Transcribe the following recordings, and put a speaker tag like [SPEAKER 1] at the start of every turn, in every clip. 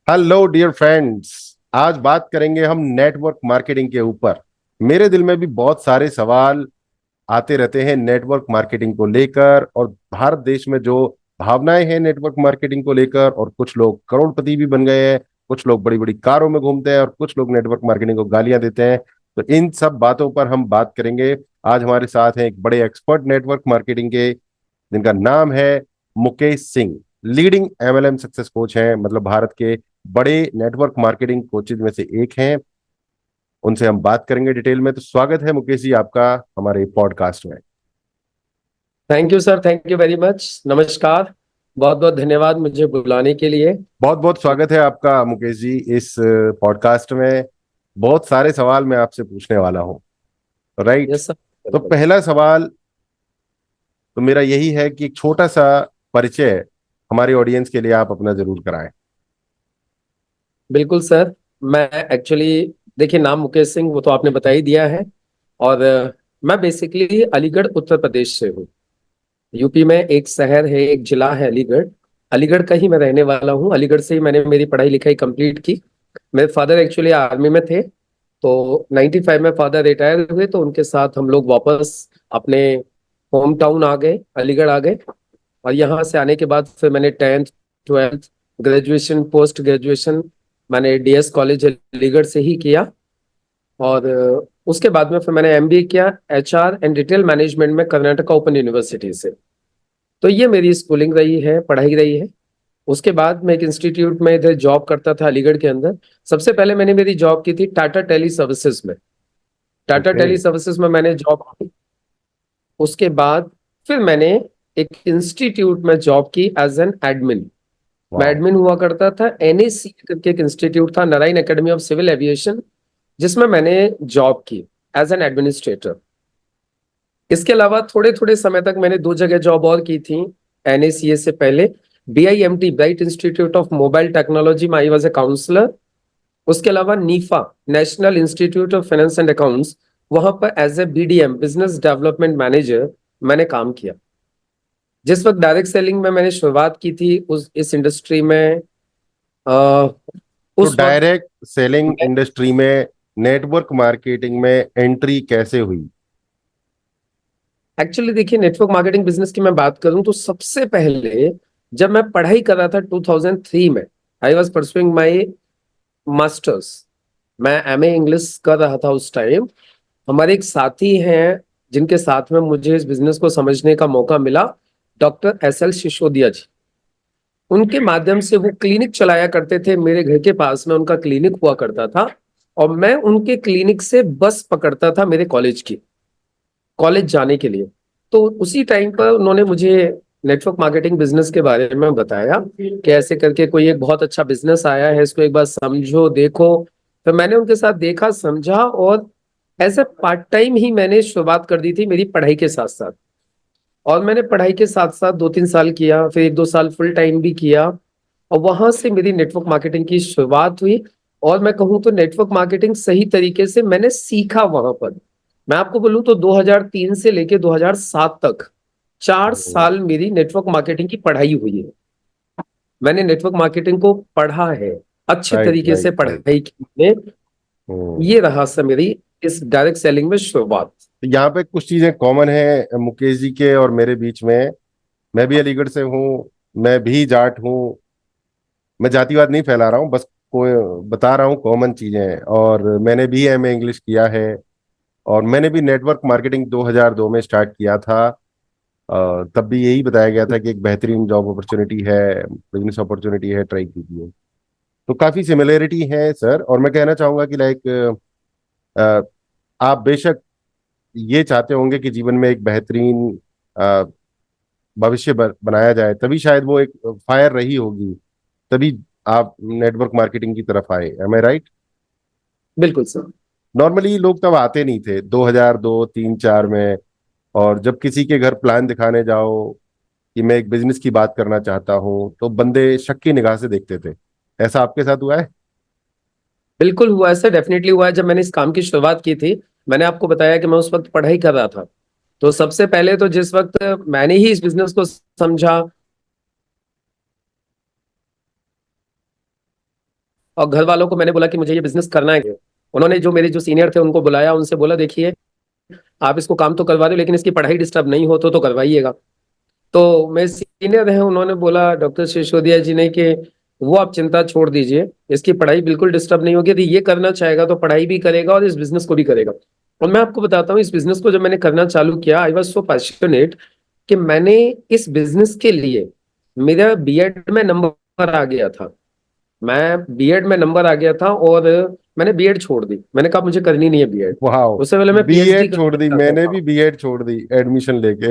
[SPEAKER 1] Hello dear friends. आज बात करेंगे हम नेटवर्क मार्केटिंग के ऊपर। मेरे दिल में भी बहुत सारे सवाल आते रहते हैं नेटवर्क मार्केटिंग को लेकर, और भारत देश में जो भावनाएं हैं नेटवर्क मार्केटिंग को लेकर, और कुछ लोग करोड़पति भी बन गए हैं, कुछ लोग बड़ी बड़ी कारों में घूमते हैं, और कुछ लोग नेटवर्क मार्केटिंग को गालियां देते हैं। तो इन सब बातों पर हम बात करेंगे। आज हमारे साथ हैं एक बड़े एक्सपर्ट नेटवर्क मार्केटिंग के, जिनका नाम है Mukesh Singh. Leading MLM success coach हैं, मतलब भारत के बड़े नेटवर्क मार्केटिंग कोचेज में से एक हैं। उनसे हम बात करेंगे डिटेल में। तो स्वागत है मुकेश जी आपका हमारे पॉडकास्ट में।
[SPEAKER 2] Thank you sir, thank you very much. नमस्कार। बहुत बहुत धन्यवाद मुझे बुलाने के लिए।
[SPEAKER 1] बहुत बहुत स्वागत है आपका मुकेश जी इस पॉडकास्ट में। बहुत सारे सवाल मैं आपसे पूछने वाला हूँ। राइट।
[SPEAKER 2] यस सर,
[SPEAKER 1] तो
[SPEAKER 2] बिल्कुल।
[SPEAKER 1] पहला सवाल तो मेरा यही है कि एक छोटा सा परिचय हमारे ऑडियंस के लिए आप अपना जरूर कराएं।
[SPEAKER 2] बिल्कुल सर। मैं एक्चुअली, देखिए, नाम मुकेश सिंह वो तो आपने बता ही दिया है। और मैं बेसिकली अलीगढ़ उत्तर प्रदेश से हूँ। यूपी में एक शहर है, एक जिला है अलीगढ़। अलीगढ़ का ही मैं रहने वाला हूँ। अलीगढ़ से ही मैंने मेरी पढ़ाई लिखाई कंप्लीट की। मेरे फादर एक्चुअली आर्मी में थे। तो 95 में फादर रिटायर हुए, तो उनके साथ हम लोग वापस अपने होम टाउन आ गए, अलीगढ़ आ गए। और यहाँ से आने के बाद फिर मैंने 10th 12th graduation, post graduation मैंने डीएस कॉलेज अलीगढ़ से ही किया। और उसके बाद में फिर मैंने एमबीए किया एचआर एंड रिटेल मैनेजमेंट में कर्नाटका ओपन यूनिवर्सिटी से। तो ये मेरी स्कूलिंग रही है, पढ़ाई रही है। उसके बाद मैं एक इंस्टीट्यूट में इधर जॉब करता था अलीगढ़ के अंदर। सबसे पहले मैंने मेरी जॉब की थी टाटा टेली सर्विसेज में। टाटा
[SPEAKER 1] ओके।
[SPEAKER 2] टेली सर्विसेज में मैंने जॉब की। उसके बाद फिर मैंने एक इंस्टीट्यूट में जॉब की एज एन एडमिन। मैं
[SPEAKER 1] वाह।
[SPEAKER 2] एडमिन हुआ करता था। एनएसी करके एक इंस्टीट्यूट था, Narayan academy of civil aviation, जिसमें मैंने जॉब की एज एन एडमिनिस्ट्रेटर। इसके अलावा थोड़े थोड़े समय तक मैंने दो जगह जॉब और की थी एनएसीए से पहले। BIMT, bright institute of mobile technology में आई वॉज ए काउंसलर। उसके अलावा NIFA, national institute of finance and accounts, वहां पर as a BDM, business development manager, मैंने काम किया। जिस वक्त डायरेक्ट सेलिंग में मैंने शुरुआत की थी उस इस इंडस्ट्री में, आ,
[SPEAKER 1] तो
[SPEAKER 2] उस वक्त
[SPEAKER 1] डायरेक्ट सेलिंग इंडस्ट्री में नेटवर्क मार्केटिंग में एंट्री कैसे हुई?
[SPEAKER 2] एक्चुअली देखिए, नेटवर्क मार्केटिंग बिजनेस की मैं बात करूं तो सबसे पहले जब मैं पढ़ाई कर रहा था 2003 में, I was pursuing my masters. मैं एमए इंग्लिश कर रहा था उस टाइम। हमारे एक साथी हैं जिनके साथ में मुझे इस बिजनेस को समझने का मौका मिला, डॉक्टर एस एल सिसोदिया जी। उनके माध्यम से वो क्लिनिक चलाया करते थे, मेरे घर के पास में उनका क्लिनिक हुआ करता था। और मैं उनके क्लिनिक से बस पकड़ता था मेरे कॉलेज जाने के लिए। तो उसी टाइम पर उन्होंने मुझे नेटवर्क मार्केटिंग बिजनेस के बारे में बताया कि ऐसे करके कोई एक बहुत अच्छा बिजनेस आया है, इसको एक बार समझो, देखो। तो मैंने उनके साथ देखा, समझा, और एज ए पार्ट टाइम ही मैंने शुरुआत कर दी थी मेरी पढ़ाई के साथ साथ। और मैंने पढ़ाई के साथ साथ 2-3 साल किया, फिर 1-2 साल फुल टाइम भी किया। और वहां से मेरी नेटवर्क मार्केटिंग की शुरुआत हुई। और मैं कहूँ तो नेटवर्क मार्केटिंग सही तरीके से मैंने सीखा वहां पर। मैं आपको बोलूं तो 2003 से लेके 2007 तक 4 साल मेरी नेटवर्क मार्केटिंग की पढ़ाई हुई है। मैंने नेटवर्क मार्केटिंग को पढ़ा है, अच्छे
[SPEAKER 1] राइट
[SPEAKER 2] तरीके से
[SPEAKER 1] राइट राइट।
[SPEAKER 2] पढ़ाई की है। ये रहा सर मेरी इस डायरेक्ट सेलिंग में शुरुआत।
[SPEAKER 1] तो यहाँ पे कुछ चीजें कॉमन है मुकेश जी के और मेरे बीच में। मैं भी अलीगढ़ से हूँ, मैं भी जाट हूँ। मैं जातिवाद नहीं फैला रहा हूँ, बस कोई बता रहा हूँ कॉमन चीजें हैं। और मैंने भी एमए इंग्लिश किया है, और मैंने भी नेटवर्क मार्केटिंग 2002 में स्टार्ट किया था। तब भी यही बताया गया था कि एक बेहतरीन जॉब अपॉर्चुनिटी है, बिजनेस अपॉर्चुनिटी है, ट्राई कीजिए। तो काफी सिमिलरिटी है सर। और मैं कहना चाहूंगा कि लाइक आप बेशक ये चाहते होंगे कि जीवन में एक बेहतरीन अ, भविष्य बनाया जाए, तभी शायद वो एक फायर रही होगी, तभी आप नेटवर्क मार्केटिंग की तरफ आए। एम आई राइट?
[SPEAKER 2] बिल्कुल सर।
[SPEAKER 1] नॉर्मली लोग तब आते नहीं थे 2002 3 4 में। और जब किसी के घर प्लान दिखाने जाओ कि मैं एक बिजनेस की बात करना चाहता हूँ, तो बंदे शक की निगाह से देखते थे। ऐसा आपके साथ हुआ है?
[SPEAKER 2] बिल्कुल हुआ है सर, डेफिनेटली हुआ है। जब मैंने इस काम की शुरुआत की थी, मैंने आपको बताया कि मैं उस वक्त पढ़ाई कर रहा था। तो सबसे पहले तो जिस वक्त मैंने ही इस बिजनेस को समझा, और घर वालों को मैंने बोला कि मुझे ये बिजनेस करना है। उन्होंने जो मेरे जो सीनियर थे उनको बुलाया, उनसे बोला देखिए आप इसको काम तो करवा रहे हो लेकिन इसकी पढ़ाई डिस्टर्ब नहीं हो तो करवाइएगा। तो मेरे सीनियर हैं, उन्होंने बोला डॉक्टर सिसोदिया जी ने कि वो आप चिंता छोड़ दीजिए, इसकी पढ़ाई बिल्कुल डिस्टर्ब नहीं होगी। यदि ये करना चाहेगा तो पढ़ाई भी करेगा और इस बिजनेस को भी करेगा। और मैं आपको बताता हूँ, इस बिजनेस को जब मैंने करना चालू किया, आई वॉज सो पैशनेट कि मैंने इस बिजनेस के लिए, मेरा बीएड में नंबर आ गया था, मैं बीएड में नंबर आ गया था और मैंने बीएड छोड़ दी। मैंने कहा मुझे करनी नहीं है बीएड।
[SPEAKER 1] वाह,
[SPEAKER 2] उससे पहले मैं पीएचडी
[SPEAKER 1] बीएड छोड़ दी,
[SPEAKER 2] करना
[SPEAKER 1] मैंने
[SPEAKER 2] चाहता
[SPEAKER 1] भी
[SPEAKER 2] था।
[SPEAKER 1] बीएड छोड़ दी एडमिशन लेके।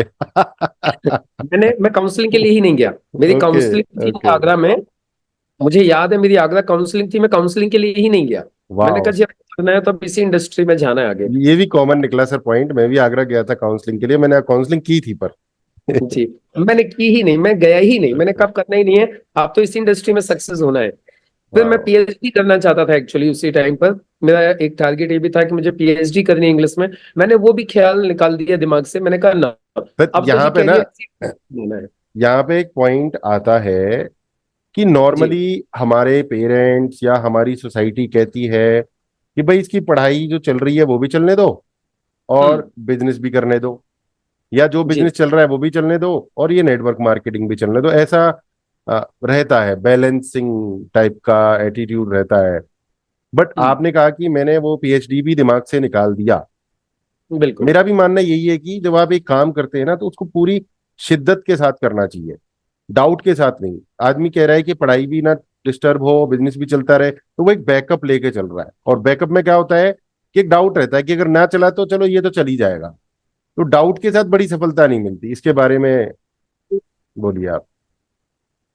[SPEAKER 2] मैं काउंसलिंग के लिए ही नहीं गया। मेरी
[SPEAKER 1] ओके।
[SPEAKER 2] काउंसलिंग थी
[SPEAKER 1] ओके।
[SPEAKER 2] आगरा में, मुझे याद है मेरी आगरा काउंसलिंग थी, मैं काउंसलिंग के लिए ही नहीं गया। मैंने कहा
[SPEAKER 1] वाह,
[SPEAKER 2] जी अगर करना है तो अब इसी इंडस्ट्री में जाना है आगे।
[SPEAKER 1] ये भी कॉमन निकला सर पॉइंट। मैं भी आगरा गया था काउंसलिंग के लिए, मैंने काउंसलिंग की थी पर।
[SPEAKER 2] जी, मैंने की ही नहीं, मैं गया ही नहीं, मैंने कब करना ही नहीं है, आप तो इसी इंडस्ट्री में सक्सेस होना है। फिर मैं
[SPEAKER 1] वाह।
[SPEAKER 2] पीएचडी करना चाहता था एक्चुअली उसी टाइम पर। मेरा एक टारगेट ये भी था कि मुझे पीएचडी करनी है इंग्लिश में। मैंने वो भी ख्याल निकाल दिया दिमाग से, मैंने कहा ना,
[SPEAKER 1] सर
[SPEAKER 2] अब तो
[SPEAKER 1] यहाँ
[SPEAKER 2] जी
[SPEAKER 1] पे ना,
[SPEAKER 2] कैरियर होना है।
[SPEAKER 1] यहाँ पे एक पॉइंट आता है कि
[SPEAKER 2] जी।
[SPEAKER 1] नॉर्मली हमारे पेरेंट्स या हमारी सोसाइटी कहती है कि भाई इसकी पढ़ाई जो चल रही है वो भी चलने दो
[SPEAKER 2] हम्म।
[SPEAKER 1] और बिजनेस भी करने दो, या जो
[SPEAKER 2] जी।
[SPEAKER 1] बिजनेस चल रहा है वो भी चलने दो और ये नेटवर्क मार्केटिंग भी चलने दो। ऐसा रहता है, बैलेंसिंग टाइप का एटीट्यूड रहता है। बट
[SPEAKER 2] हम्म।
[SPEAKER 1] आपने कहा कि मैंने वो पीएचडी भी दिमाग से निकाल दिया।
[SPEAKER 2] बिल्कुल।
[SPEAKER 1] मेरा भी मानना यही है कि जब आप एक काम करते हैं ना तो उसको पूरी शिद्दत के साथ करना चाहिए, डाउट के साथ नहीं। आदमी कह रहा है कि पढ़ाई भी ना डिस्टर्ब हो, बिजनेस भी चलता रहे, तो वो एक बैकअप लेके चल रहा है। और बैकअप में क्या होता है कि एक डाउट रहता है कि अगर ना चला तो चलो ये तो चल ही जाएगा। तो डाउट के साथ बड़ी सफलता नहीं मिलती। इसके बारे में बोलिए आप।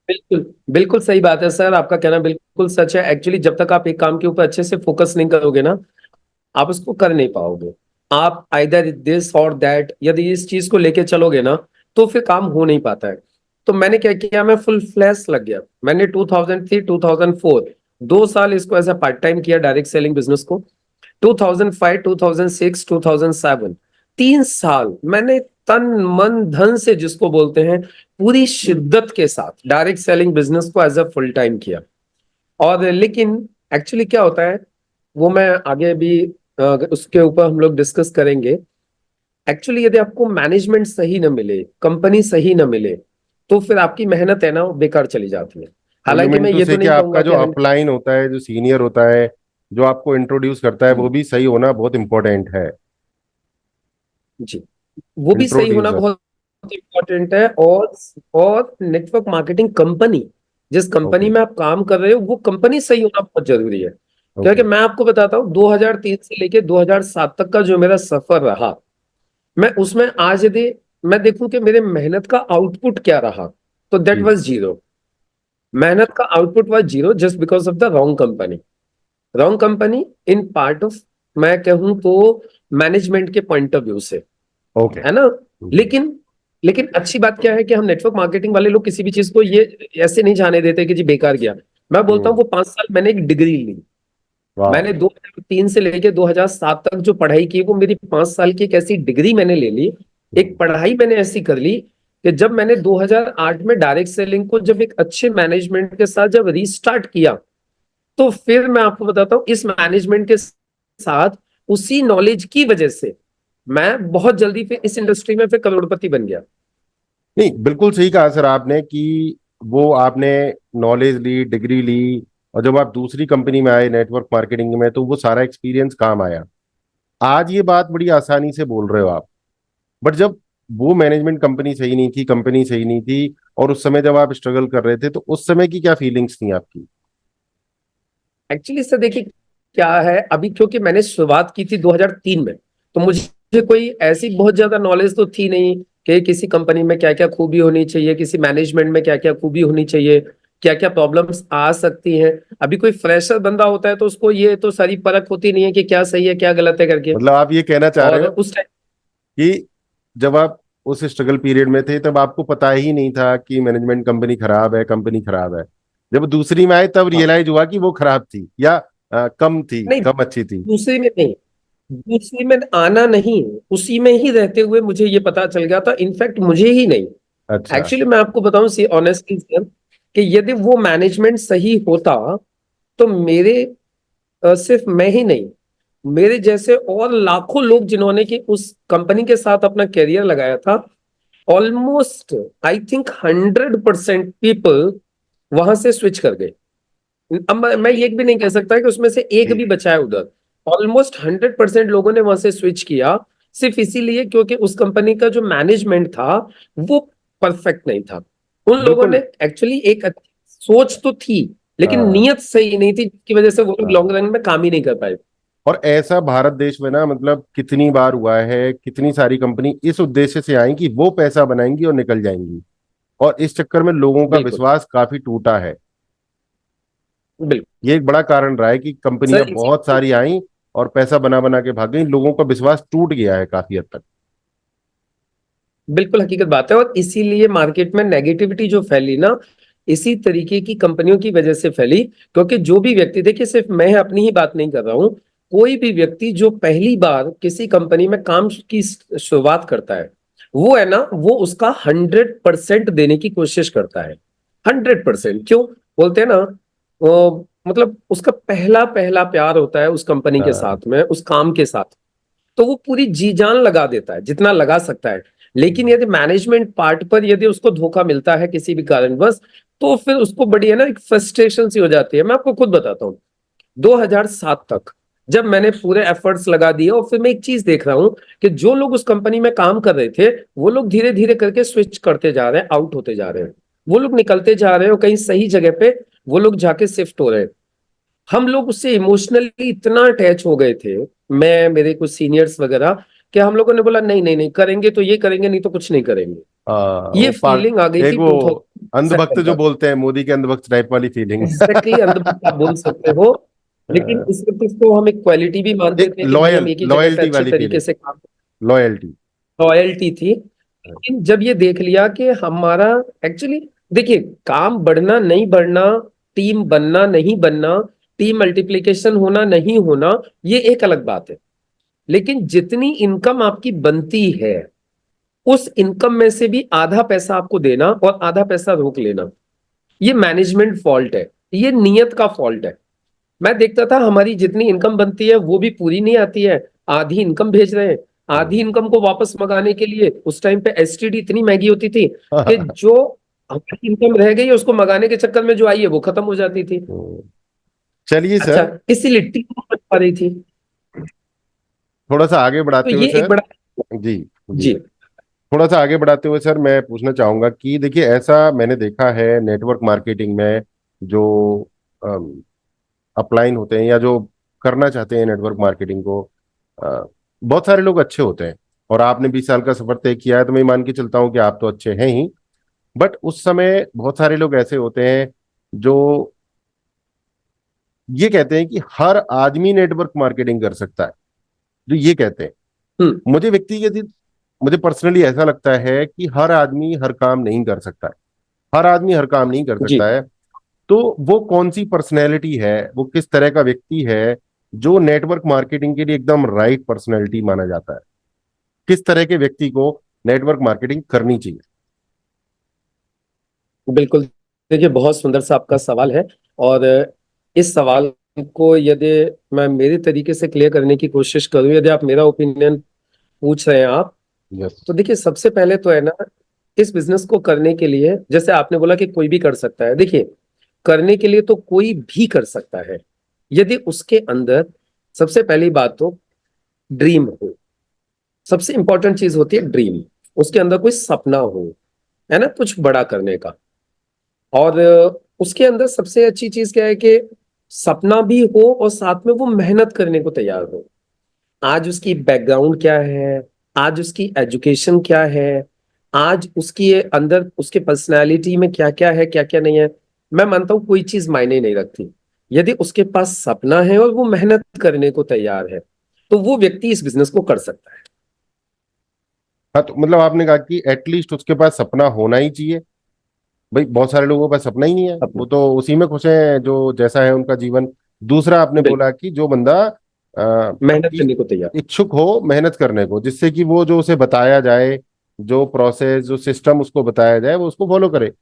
[SPEAKER 2] बिल्कुल बिल्कुल सही बात है सर, आपका कहना बिल्कुल सच है। एक्चुअली जब तक आप एक काम के ऊपर अच्छे से फोकस नहीं करोगे ना, आप उसको कर नहीं पाओगे। आप आइदर दिस और दैट, यदि इस चीज को लेके चलोगे ना तो फिर काम हो नहीं पाता है। तो मैंने क्या किया, मैं फुल फ्लैश लग गया। मैंने 2003 2004 2 साल इसको एज अ पार्ट टाइम किया, डायरेक्ट सेलिंग बिजनेस को। 2005 2006 2007 3 साल मैंने तन मन धन से, जिसको बोलते हैं, पूरी शिद्दत के साथ डायरेक्ट सेलिंग बिजनेस को एज अ फुल टाइम किया। और लेकिन एक्चुअली क्या होता है, वो मैं आगे भी उसके ऊपर हम लोग डिस्कस करेंगे। एक्चुअली यदि आपको मैनेजमेंट सही न मिले, कंपनी सही न मिले, तो फिर आपकी मेहनत है ना वो बेकार चली जाती है। हालांकि मैं
[SPEAKER 1] फंडामेंटल
[SPEAKER 2] ये
[SPEAKER 1] से
[SPEAKER 2] तो
[SPEAKER 1] कि
[SPEAKER 2] नहीं
[SPEAKER 1] आपका
[SPEAKER 2] कहूंगा
[SPEAKER 1] जो
[SPEAKER 2] कि
[SPEAKER 1] अपलाइन होता है, जो सीनियर होता है, जो आपको इंट्रोड्यूस करता है, वो भी सही होना बहुत इंपॉर्टेंट है।
[SPEAKER 2] जी, वो भी सही होना
[SPEAKER 1] इंट्रोड्यूसर।
[SPEAKER 2] बहुत इम्पोर्टेंट है। और नेटवर्क मार्केटिंग कंपनी, जिस कंपनी
[SPEAKER 1] ओके।
[SPEAKER 2] में आप काम कर रहे हो, वो कंपनी सही होना बहुत जरूरी है। क्योंकि
[SPEAKER 1] ओके।
[SPEAKER 2] मैं आपको बताता हूँ 2003 से लेके 2007 तक का जो मेरा सफर रहा, मैं उसमें आज यदि मैं देखूं कि मेरे मेहनत का आउटपुट क्या रहा, तो दैट
[SPEAKER 1] जी।
[SPEAKER 2] Was zero. मेहनत का output was zero just because of the wrong company. Wrong company in part of, मैं कहूं तो मैनेजमेंट के पॉइंट ऑफ व्यू से,
[SPEAKER 1] ओके।
[SPEAKER 2] है ना। लेकिन लेकिन अच्छी बात क्या है कि हम नेटवर्क मार्केटिंग वाले लोग किसी भी चीज को ये ऐसे नहीं जाने देते कि जी बेकार गया। मैं बोलता हूँ
[SPEAKER 1] हम्म।
[SPEAKER 2] वो 5 साल मैंने एक डिग्री ली।
[SPEAKER 1] वाह।
[SPEAKER 2] मैंने 2003 से लेके 2007 तक जो पढ़ाई की, वो मेरी 5 साल की एक ऐसी डिग्री मैंने ले ली। एक पढ़ाई मैंने ऐसी कर ली कि जब मैंने 2008 में डायरेक्ट सेलिंग को जब एक अच्छे मैनेजमेंट के साथ जब रीस्टार्ट किया, तो फिर मैं आपको बताता हूँ इस मैनेजमेंट के साथ, उसी नॉलेज की वजह से मैं बहुत जल्दी फिर इस इंडस्ट्री में फिर करोड़पति बन गया।
[SPEAKER 1] नहीं, बिल्कुल सही कहा सर आपने कि वो आपने नॉलेज ली, डिग्री ली, और जब आप दूसरी कंपनी में आए नेटवर्क मार्केटिंग में तो वो सारा एक्सपीरियंस काम आया। आज ये बात बड़ी आसानी से बोल रहे हो आप, बट जब वो मैनेजमेंट कंपनी सही नहीं थी, कंपनी सही नहीं थी, और उस समय जब आप स्ट्रगल कर रहे थे, तो उस समय की क्या फीलिंग्स थी आपकी?
[SPEAKER 2] एक्चुअली सर देखिए क्या है, अभी क्योंकि मैंने शुरुआत की थी 2003 में, तो मुझे कोई ऐसी बहुत ज्यादा नॉलेज तो थी नहीं कि किसी कंपनी में क्या क्या खूबी होनी चाहिए, किसी मैनेजमेंट में क्या क्या खूबी होनी चाहिए, क्या क्या प्रॉब्लम्स आ सकती हैं। अभी कोई फ्रेशर बंदा होता है तो उसको ये तो सारी परख होती नहीं है कि क्या सही है क्या गलत है करके।
[SPEAKER 1] मतलब आप ये कहना चाह रहे
[SPEAKER 2] और
[SPEAKER 1] हो
[SPEAKER 2] उस टाइम
[SPEAKER 1] कि जब आप उस स्ट्रगल पीरियड में थे तब आपको पता ही नहीं था कि मैनेजमेंट कंपनी खराब है, कंपनी खराब है। जब दूसरी में आए तब
[SPEAKER 2] हाँ,
[SPEAKER 1] रियलाइज हुआ कि वो खराब थी, या कम थी,
[SPEAKER 2] नहीं
[SPEAKER 1] कम अच्छी थी।
[SPEAKER 2] दूसरी में नहीं, दूसरी में आना नहीं, उसी में ही रहते हुए मुझे ये पता चल गया था, इनफैक्ट मुझे ही नहीं,
[SPEAKER 1] अच्छा।
[SPEAKER 2] एक्चुअली मैं आपको बताऊं सी ऑनेस्टली सर, कि यदि वो मैनेजमेंट सही होता तो मेरे सिर्फ मैं ही नहीं, मेरे जैसे और लाखों लोग जिन्होंने कि उस कंपनी के साथ अपना करियर लगाया था, ऑलमोस्ट आई थिंक 100% पीपल वहां से स्विच कर गए। अब मैं ये भी नहीं कह सकता कि उसमें से एक भी बचा है उधर। ऑलमोस्ट 100% लोगों ने वहां से स्विच किया, सिर्फ इसीलिए क्योंकि उस कंपनी का जो मैनेजमेंट था वो परफेक्ट नहीं था। उन लोगों ने
[SPEAKER 1] बिल्कुल।
[SPEAKER 2] एक्चुअली एक सोच तो थी, लेकिन
[SPEAKER 1] हाँ
[SPEAKER 2] नीयत सही नहीं थी, जिसकी वजह से वो लोग लॉन्ग
[SPEAKER 1] हाँ।
[SPEAKER 2] रन में काम ही नहीं कर पाए।
[SPEAKER 1] और ऐसा भारत देश में ना, मतलब कितनी बार हुआ है, कितनी सारी कंपनी इस उद्देश्य से आई कि वो पैसा बनाएंगी और निकल जाएंगी, और इस चक्कर में लोगों का
[SPEAKER 2] बिल्कुल,
[SPEAKER 1] विश्वास काफी टूटा है।
[SPEAKER 2] बिल्कुल
[SPEAKER 1] ये एक बड़ा कारण रहा है कि कंपनियां
[SPEAKER 2] सर, इसी
[SPEAKER 1] बहुत सारी आई और पैसा बना बना के भाग गई, लोगों का विश्वास टूट गया है काफी हद तक।
[SPEAKER 2] बिल्कुल हकीकत बात है। और इसीलिए मार्केट में नेगेटिविटी जो फैली ना, इसी तरीके की कंपनियों की वजह से फैली। क्योंकि जो भी व्यक्ति, देखिए सिर्फ मैं अपनी ही बात नहीं कर रहा हूं, कोई भी व्यक्ति जो पहली बार किसी कंपनी में काम की शुरुआत करता है, वो है ना, वो उसका 100% देने की कोशिश करता है। 100%। क्यों बोलते हैं ना, मतलब उसका पहला पहला प्यार होता है उस कंपनी के
[SPEAKER 1] हाँ।
[SPEAKER 2] साथ में, उस काम के साथ। तो वो पूरी जी जान लगा देता है जितना लगा सकता है। लेकिन यदि मैनेजमेंट पार्ट पर यदि उसको धोखा मिलता है किसी भी कारणवश, तो फिर उसको बड़ी है ना एक फ्रस्ट्रेशन सी हो जाती है। मैं आपको खुद बताता हूँ, 2007 तक जब मैंने पूरे एफर्ट्स लगा दिए, और फिर मैं एक चीज देख रहा हूं कि जो लोग उस कंपनी में काम कर रहे थे, वो लोग धीरे धीरे करके स्विच करते जा रहे हैं, आउट होते जा रहे हैं, वो लोग निकलते जा रहे हैं, और कहीं सही जगह पे वो लोग जाके शिफ्ट हो रहे हैं। हम लोग उससे इमोशनली इतना अटैच हो गए थे, मैं, मेरे कुछ सीनियर्स वगैरह, कि हम लोगों ने बोला नहीं नहीं नहीं, करेंगे तो ये करेंगे, नहीं तो कुछ नहीं करेंगे। ये
[SPEAKER 1] वो पार्ट,
[SPEAKER 2] फीलिंग आ गई
[SPEAKER 1] एक
[SPEAKER 2] थी
[SPEAKER 1] वो अंधभक्त
[SPEAKER 2] 2007
[SPEAKER 1] जो
[SPEAKER 2] तक।
[SPEAKER 1] बोलते हैं, मोदी के अंधभक्त टाइप वाली फीलिंग।
[SPEAKER 2] एग्जैक्टली, अंधभक्त आप बोल सकते हो। लेकिन इस वक्त इसको हम एक क्वालिटी भी मानते
[SPEAKER 1] एक
[SPEAKER 2] थे कि भाई हम एक ही जगह पे
[SPEAKER 1] लॉयल्टी
[SPEAKER 2] अच्छे
[SPEAKER 1] वाली
[SPEAKER 2] तरीके
[SPEAKER 1] फीलिंग,
[SPEAKER 2] से काम,
[SPEAKER 1] लॉयल्टी।
[SPEAKER 2] लॉयल्टी थी। लेकिन जब ये देख लिया कि हमारा एक्चुअली, देखिए, काम बढ़ना नहीं बढ़ना, टीम बनना नहीं बनना, टीम मल्टीप्लिकेशन होना नहीं होना, ये एक अलग बात है। लेकिन जितनी इनकम आपकी बनती है, उस इनकम में से भी आधा पैसा आपको देना और आधा पैसा रोक लेना, ये मैनेजमेंट फॉल्ट है, ये नियत का फॉल्ट है। मैं देखता था हमारी जितनी इनकम बनती है वो भी पूरी नहीं आती है, आधी इनकम भेज रहे हैं। आधी इनकम को वापस मंगाने के लिए उस टाइम पे एसटीडी इतनी महंगी होती थी कि जो हमारी इनकम रह गई है उसको मंगाने के चक्कर में जो आई है वो खत्म हो जाती थी।
[SPEAKER 1] चलिए
[SPEAKER 2] अच्छा,
[SPEAKER 1] सर,
[SPEAKER 2] इसीलिए टीम नहीं बन पा रही थी।
[SPEAKER 1] थोड़ा सा आगे
[SPEAKER 2] तो
[SPEAKER 1] बढ़ाते हुए
[SPEAKER 2] ये एक
[SPEAKER 1] सर।
[SPEAKER 2] बड़ा,
[SPEAKER 1] जी जी।
[SPEAKER 2] जी,
[SPEAKER 1] थोड़ा सा आगे बढ़ाते हुए सर, मैं पूछना चाहूंगा कि देखिए, ऐसा मैंने देखा है नेटवर्क मार्केटिंग में, जो अपलाइन होते हैं या जो करना चाहते हैं नेटवर्क मार्केटिंग को, बहुत सारे लोग अच्छे होते हैं। और आपने 20 साल का सफर तय किया है, तो मैं मान के चलता हूँ कि आप तो अच्छे हैं ही। बट उस समय बहुत सारे लोग ऐसे होते हैं जो ये कहते हैं कि हर आदमी नेटवर्क मार्केटिंग कर सकता है, जो ये कहते हैं।
[SPEAKER 2] हम्म,
[SPEAKER 1] मुझे व्यक्तिगत, मुझे पर्सनली ऐसा लगता है कि हर आदमी हर काम नहीं कर सकता है। हर आदमी हर काम नहीं कर
[SPEAKER 2] जी,
[SPEAKER 1] सकता है। तो वो कौन सी पर्सनैलिटी है, वो किस तरह का व्यक्ति है जो नेटवर्क मार्केटिंग के लिए एकदम राइट पर्सनैलिटी माना जाता है? किस तरह के व्यक्ति को नेटवर्क मार्केटिंग करनी चाहिए?
[SPEAKER 2] बिल्कुल। देखिए, बहुत सुंदर सा आपका सवाल है। और इस सवाल को यदि मैं मेरे तरीके से क्लियर करने की कोशिश करूं, यदि आप मेरा ओपिनियन पूछ रहे हैं आप,
[SPEAKER 1] यस।
[SPEAKER 2] तो देखिए सबसे पहले तो है ना, इस बिजनेस को करने के लिए, जैसे आपने बोला कि कोई भी कर सकता है, देखिए करने के लिए तो कोई भी कर सकता है, यदि उसके अंदर सबसे पहली बात तो ड्रीम हो। सबसे इंपॉर्टेंट चीज होती है ड्रीम, उसके अंदर कोई सपना हो, है ना, कुछ बड़ा करने का। और उसके अंदर सबसे अच्छी चीज क्या है कि सपना भी हो और साथ में वो मेहनत करने को तैयार हो। आज उसकी बैकग्राउंड क्या है, आज उसकी एजुकेशन क्या है, आज उसकी अंदर उसके पर्सनालिटी में क्या क्या है, क्या क्या नहीं है, मैं मानता हूं कोई चीज मायने नहीं रखती। यदि उसके पास सपना है और वो मेहनत करने को तैयार है, तो वो व्यक्ति इस बिजनेस को कर सकता है।
[SPEAKER 1] हाँ, तो मतलब आपने कहा कि एटलीस्ट उसके पास सपना होना ही चाहिए। भाई बहुत सारे लोगों के पास सपना ही नहीं है, वो
[SPEAKER 2] अपना,
[SPEAKER 1] तो उसी में खुश हैं जो जैसा है उनका जीवन। दूसरा आपने
[SPEAKER 2] बिल्कुल,
[SPEAKER 1] बोला कि जो बंदा
[SPEAKER 2] मेहनत करने को तैयार।
[SPEAKER 1] इच्छुक हो मेहनत करने को, जिससे कि वो जो उसे बताया जाए, जो प्रोसेस, जो सिस्टम उसको बताया जाए, वो उसको फॉलो करे।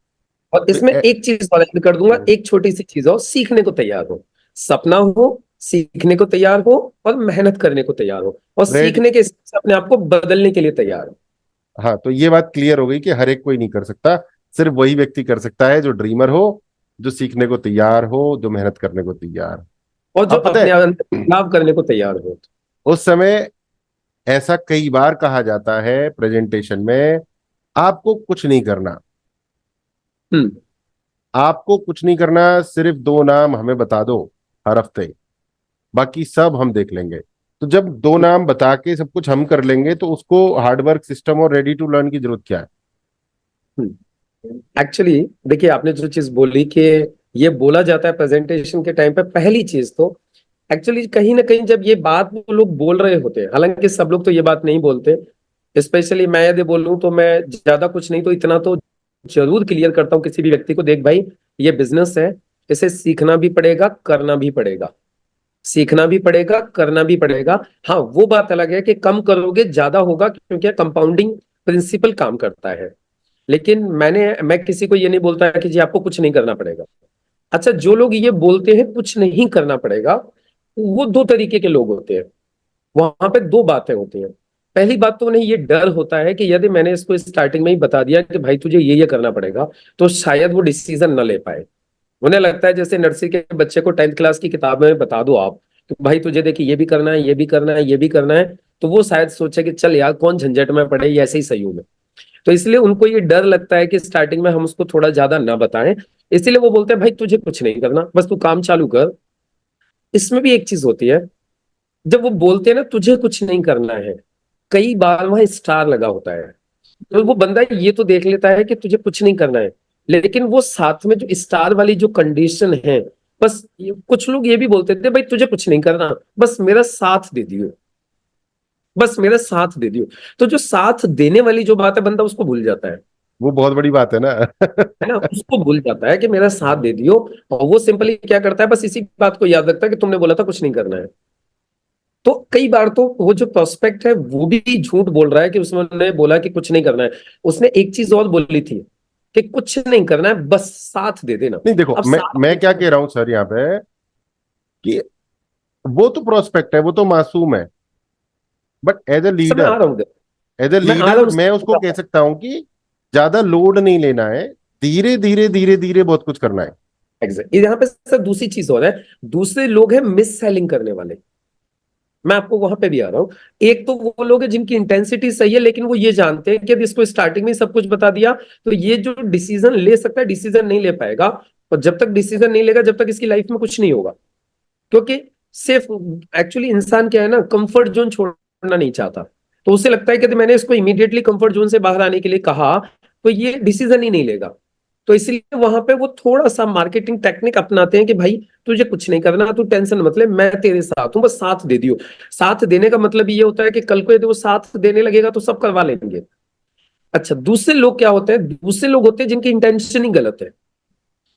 [SPEAKER 2] और
[SPEAKER 1] तो
[SPEAKER 2] इसमें एक चीज और ऐड कर दूंगा, एक छोटी सी चीज और, सीखने को तैयार हो। सपना हो, सीखने को तैयार हो और मेहनत करने को तैयार हो और
[SPEAKER 1] रेडी।
[SPEAKER 2] सीखने के हिसाब से अपने आप को बदलने के लिए तैयार हो।
[SPEAKER 1] हाँ, तो ये बात क्लियर हो गई कि हर एक कोई नहीं कर सकता, सिर्फ वही व्यक्ति कर सकता है जो ड्रीमर हो, जो सीखने को तैयार हो, जो मेहनत करने को तैयार हो।
[SPEAKER 2] और जो
[SPEAKER 1] अब पता
[SPEAKER 2] अपने
[SPEAKER 1] है,
[SPEAKER 2] अंदर बदलाव करने को तैयार हो।
[SPEAKER 1] उस समय ऐसा कई बार कहा जाता है प्रेजेंटेशन में, आपको कुछ नहीं करना,
[SPEAKER 2] हम्म।
[SPEAKER 1] आपको कुछ नहीं करना, सिर्फ दो नाम हमें बता दो हर हफ्ते, बाकी सब हम देख लेंगे। तो जब दो नाम बता के सब कुछ हम कर लेंगे, तो उसको हार्डवर्क सिस्टम और रेडी टू लर्न की जरूरत क्या है?
[SPEAKER 2] एक्चुअली देखिए, आपने जो चीज बोली कि ये बोला जाता है प्रेजेंटेशन के टाइम पे, पहली चीज तो एक्चुअली कहीं ना कहीं जब ये बात वो लोग बोल रहे होते हैं, हालांकि सब लोग तो ये बात नहीं बोलते, स्पेशली मैं यदि बोलूं तो मैं ज्यादा कुछ नहीं तो इतना तो जरूर क्लियर करता हूँ किसी भी व्यक्ति को, देख भाई ये बिजनेस है, इसे सीखना भी पड़ेगा, करना भी पड़ेगा, सीखना भी पड़ेगा, करना भी पड़ेगा। हाँ, वो बात अलग है कि कम करोगे ज्यादा होगा, क्योंकि कंपाउंडिंग प्रिंसिपल काम करता है। लेकिन मैं किसी को ये नहीं बोलता है कि जी आपको कुछ नहीं करना पड़ेगा। अच्छा, जो लोग ये बोलते हैं कुछ नहीं करना पड़ेगा, वो दो तरीके के लोग होते हैं। वहां पे दो बातें होती हैं। पहली बात तो उन्हें ये डर होता है कि यदि मैंने इसको स्टार्टिंग में ही बता दिया कि भाई तुझे ये करना पड़ेगा, तो शायद वो डिसीजन न ले पाए। उन्हें लगता है जैसे नर्सरी के बच्चे को 10th क्लास की किताब में बता दो आप कि भाई तुझे देखिए ये भी करना है, ये भी करना है, ये भी करना है, तो वो शायद सोचे कि चल यार कौन झंझट में पड़े, ये ऐसे ही सही हूं मैं। तो इसलिए उनको ये डर लगता है कि स्टार्टिंग में हम उसको थोड़ा ज्यादा ना बताएं। इसीलिए वो बोलते हैं भाई तुझे कुछ नहीं करना, बस तू काम चालू कर। इसमें भी एक चीज होती है, जब वो बोलते हैं ना तुझे कुछ नहीं करना है, कई बार वहां स्टार लगा होता है, तो वो बंदा ये तो देख लेता है कि तुझे कुछ नहीं करना है, लेकिन वो साथ में जो स्टार वाली जो कंडीशन है, बस कुछ लोग ये भी बोलते थे भाई तुझे कुछ नहीं करना, बस मेरा साथ दे दियो, बस मेरा साथ दे दियो। तो जो साथ देने वाली जो बात है, बंदा उसको भूल जाता
[SPEAKER 1] वो बहुत बड़ी बात है ना।
[SPEAKER 2] है ना, उसको भूल जाता है कि मेरा साथ दे दियो। और वो सिंपली क्या करता है, बस इसी बात को याद रखता है कि तुमने बोला था कुछ नहीं करना है। तो कई बार तो वो जो प्रोस्पेक्ट है वो भी झूठ बोल रहा है कि उसने बोला कि कुछ नहीं करना है। उसने एक चीज और बोली थी कि कुछ नहीं करना है, बस साथ दे देना।
[SPEAKER 1] नहीं, देखो,
[SPEAKER 2] अब
[SPEAKER 1] मैं
[SPEAKER 2] साथ
[SPEAKER 1] मैं क्या कह रहा हूं सर यहाँ पे, कि वो तो प्रोस्पेक्ट है, वो तो मासूम है, बट एज ए
[SPEAKER 2] सब मैं
[SPEAKER 1] लीडर,
[SPEAKER 2] आ रहा हूँ,
[SPEAKER 1] एज ए
[SPEAKER 2] मैं आ रहा
[SPEAKER 1] लीडर मैं उसको कह
[SPEAKER 2] हूँ।
[SPEAKER 1] सकता हूं कि ज्यादा लोड नहीं लेना है, धीरे धीरे धीरे धीरे बहुत कुछ करना है।
[SPEAKER 2] एग्जैक्ट, यहाँ पे सर दूसरी चीज हो रहा है, दूसरे लोग हैं मिस सेलिंग करने वाले। मैं आपको वहां पे भी आ रहा हूँ। एक तो वो लोग हैं जिनकी इंटेंसिटी सही है, लेकिन वो ये जानते हैं कि यदि इसको स्टार्टिंग में ही सब कुछ बता दिया तो ये जो डिसीजन ले सकता है, डिसीजन नहीं ले पाएगा। और जब तक डिसीजन नहीं लेगा, जब तक इसकी लाइफ में कुछ नहीं होगा। क्योंकि सिर्फ एक्चुअली इंसान क्या है ना, कंफर्ट जोन छोड़ना नहीं चाहता। तो उसे लगता है कि यदि मैंने इसको इमीडिएटली कंफर्ट जोन से बाहर आने के लिए कहा, तो ये डिसीजन ही नहीं लेगा। तो इसलिए वहां पे वो थोड़ा सा मार्केटिंग टेक्निक अपनाते हैं कि भाई तुझे कुछ नहीं करना, तू टेंशन मत ले, मैं तेरे साथ हूं, बस साथ दे दियो। साथ देने का मतलब ये होता है कि कल को यदि वो साथ देने लगेगा तो सब करवा लेंगे। अच्छा, दूसरे लोग क्या होते हैं, दूसरे लोग होते हैं जिनकी इंटेंशन ही गलत है,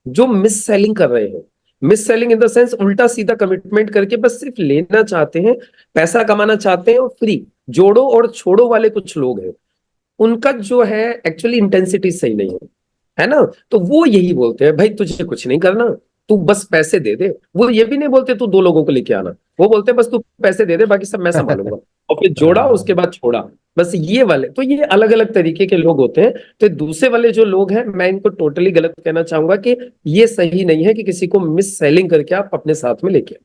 [SPEAKER 2] जो मिस सेलिंग कर रहे हैं। Miss selling in the sense उल्टा सीधा कमिटमेंट करके बस सिर्फ लेना चाहते हैं, पैसा कमाना चाहते हैं और फ्री जोड़ो और छोड़ो वाले कुछ लोग हैं। उनका जो है एक्चुअली इंटेंसिटी सही नहीं है ना। तो वो यही बोलते हैं भाई तुझे कुछ नहीं करना, तू बस पैसे दे दे। वो ये भी नहीं बोलते तू दो लोगों को लेके आना, वो बोलते हैं बस तू पैसे दे दे, बाकी सब मैं संभालूंगा। और फिर जोड़ा, उसके बाद छोड़ा। बस ये वाले तो ये अलग अलग तरीके के लोग होते हैं। तो दूसरे वाले जो लोग हैं, मैं इनको टोटली गलत कहना चाहूंगा कि ये सही नहीं है कि किसी को मिस सेलिंग करके आप अपने साथ में लेके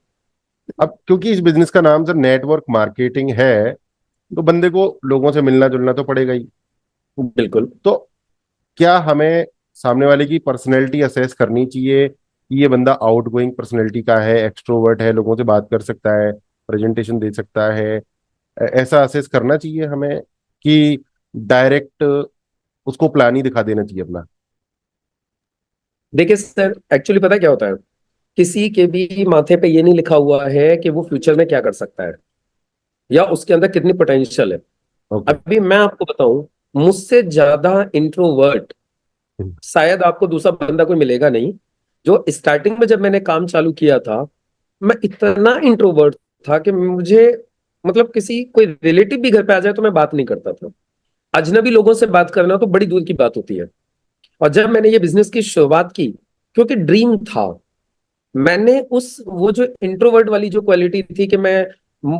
[SPEAKER 1] अब क्योंकि इस बिजनेस का नाम सर नेटवर्क मार्केटिंग है, तो बंदे को लोगों से मिलना जुलना तो पड़ेगा ही।
[SPEAKER 2] बिल्कुल।
[SPEAKER 1] तो क्या हमें सामने वाले की पर्सनैलिटी असेस करनी चाहिए कि ये बंदा आउटगोइंग पर्सनैलिटी का है, एक्सट्रोवर्ट है, लोगों से बात कर सकता है, प्रेजेंटेशन दे सकता है, ऐसा असेस करना चाहिए हमें, कि डायरेक्ट उसको प्लान ही दिखा देना चाहिए अपना?
[SPEAKER 2] देखिए सर, एक्चुअली पता क्या होता है, किसी के भी माथे पे ये नहीं लिखा हुआ है कि वो फ्यूचर में क्या कर सकता है या उसके अंदर कितनी पोटेंशियल है।
[SPEAKER 1] ओके।
[SPEAKER 2] अभी मैं आपको बताऊं, मुझसे ज्यादा इंट्रोवर्ट शायद आपको दूसरा बंदा कोई मिलेगा नहीं। जो स्टार्टिंग में जब मैंने काम चालू किया था, मैं इतना इंट्रोवर्ट था कि मुझे मतलब किसी कोई रिलेटिव भी घर पे आ जाए तो मैं बात नहीं करता था। अजनबी लोगों से बात करना तो बड़ी दूर की बात होती है। और जब मैंने ये बिजनेस की शुरुआत की, क्योंकि ड्रीम था, मैंने उस वो जो इंट्रोवर्ट वाली जो क्वालिटी थी कि मैं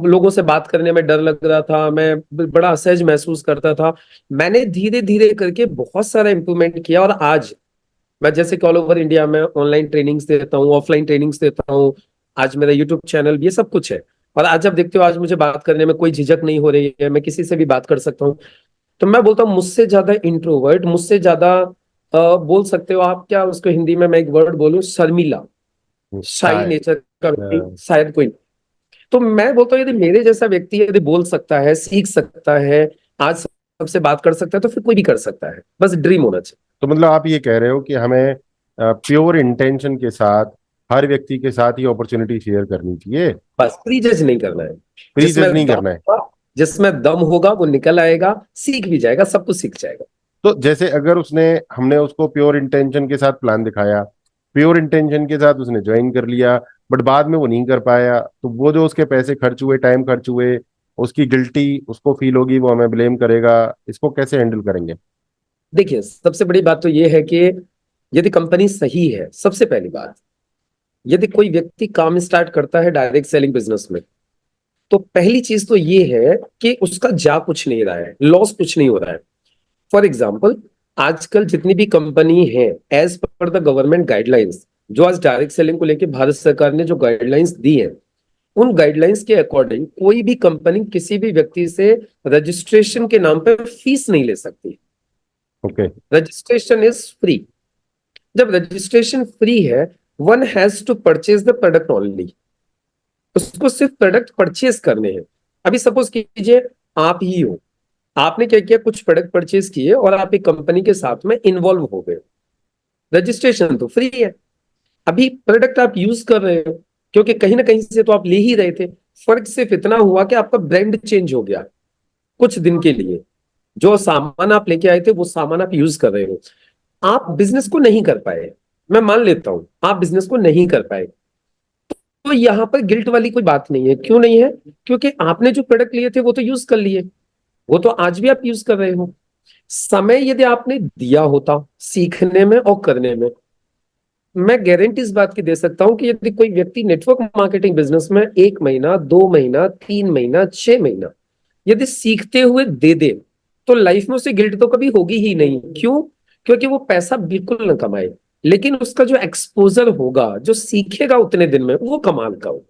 [SPEAKER 2] लोगों से बात करने में डर लग रहा था, मैं बड़ा असहज महसूस करता था, मैंने धीरे धीरे करके बहुत सारा इंप्रूवमेंट किया। और आज मैं जैसे कि ऑल ओवर इंडिया में ऑनलाइन ट्रेनिंग्स देता हूँ, ऑफलाइन ट्रेनिंग्स देता हूँ, आज मेरा यूट्यूब चैनल, ये सब कुछ है। और आज आप देखते हो, आज मुझे बात करने में कोई झिझक नहीं हो रही है, मैं किसी से भी बात कर सकता हूँ। तो मैं बोलता हूँ मुझसे ज्यादा इंट्रोवर्ट, मुझसे ज्यादा बोल सकते हो आप, क्या उसको हिंदी में मैं एक वर्ड बोलूं, शर्मीला, शाई
[SPEAKER 1] शायद।
[SPEAKER 2] नेचर का व्यक्ति
[SPEAKER 1] हाँ।
[SPEAKER 2] शायद कोई। तो मैं बोलता हूँ यदि मेरे जैसा व्यक्ति यदि बोल सकता है, सीख सकता है, आज सबसे बात कर सकता है, तो फिर कोई भी कर सकता है, बस ड्रीम होना चाहिए।
[SPEAKER 1] तो मतलब आप ये कह रहे हो कि हमें प्योर इंटेंशन के साथ हर व्यक्ति के साथ ये अपॉर्चुनिटी शेयर करनी चाहिए,
[SPEAKER 2] बस प्री जज नहीं करना है।
[SPEAKER 1] प्री
[SPEAKER 2] जिसमें
[SPEAKER 1] जज नहीं
[SPEAKER 2] दम
[SPEAKER 1] करना है।
[SPEAKER 2] होगा, जिसमें दम होगा वो निकल आएगा, सीख भी जाएगा, सब कुछ सीख जाएगा।
[SPEAKER 1] तो जैसे अगर उसने हमने उसको प्योर इंटेंशन के साथ प्लान दिखाया, प्योर इंटेंशन के साथ उसने ज्वाइन कर लिया, बट बाद में वो नहीं कर पाया, तो वो जो उसके पैसे खर्च हुए, टाइम खर्च हुए, उसकी गिल्टी उसको फील होगी, वो हमें ब्लेम करेगा। इसको कैसे हैंडल करेंगे?
[SPEAKER 2] देखिए, सबसे बड़ी बात तो ये है कि यदि कंपनी सही है, सबसे पहली बात, यदि कोई व्यक्ति काम स्टार्ट करता है डायरेक्ट सेलिंग बिजनेस में, तो पहली चीज तो ये है कि उसका जा कुछ नहीं रहा है, लॉस कुछ नहीं हो रहा है। फॉर एग्जाम्पल, आजकल जितनी भी कंपनी है, as per the government guidelines, जो आज डायरेक्ट सेलिंग को लेकर भारत सरकार ने जो गाइडलाइंस दी है, उन गाइडलाइंस के अकॉर्डिंग कोई भी कंपनी किसी भी व्यक्ति से रजिस्ट्रेशन के नाम पर फीस नहीं ले सकती।
[SPEAKER 1] ओके।
[SPEAKER 2] Registration is free. जब रजिस्ट्रेशन फ्री है, one has to purchase the product only. उसको सिर्फ प्रोडक्ट परचेज करने हैं। अभी सपोज कीजिए आप ही हो, आपने क्या किया, कुछ प्रोडक्ट परचेज किए और आप एक कंपनी के साथ में इन्वॉल्व हो गए, रजिस्ट्रेशन तो फ्री है। अभी प्रोडक्ट आप यूज कर रहे हो, क्योंकि कहीं ना कहीं से तो आप ले ही रहे थे। फर्क सिर्फ इतना हुआ कि आपका ब्रांड चेंज हो गया कुछ दिन के लिए। जो सामान आप लेके आए थे वो सामान आप यूज कर रहे हो। आप बिजनेस को नहीं कर पाए, मैं मान लेता हूं आप बिजनेस को नहीं कर पाए, तो यहां पर गिल्ट वाली कोई बात नहीं है। क्यों नहीं है? क्योंकि आपने जो प्रोडक्ट लिए थे वो तो यूज कर लिए, वो तो आज भी आप यूज कर रहे हो। समय यदि आपने दिया होता सीखने में और करने में, मैं गारंटी इस बात की दे सकता हूं कि यदि कोई व्यक्ति नेटवर्क मार्केटिंग बिजनेस में 1 महीना, 2 महीना, 3 महीना, 6 महीना यदि सीखते हुए दे दे, तो लाइफ में उसे गिल्ट तो कभी होगी ही नहीं। क्यों? क्योंकि वो पैसा बिल्कुल न कमाए, लेकिन उसका जो एक्सपोजर होगा, जो सीखेगा उतने दिन में, वो कमाल का हो।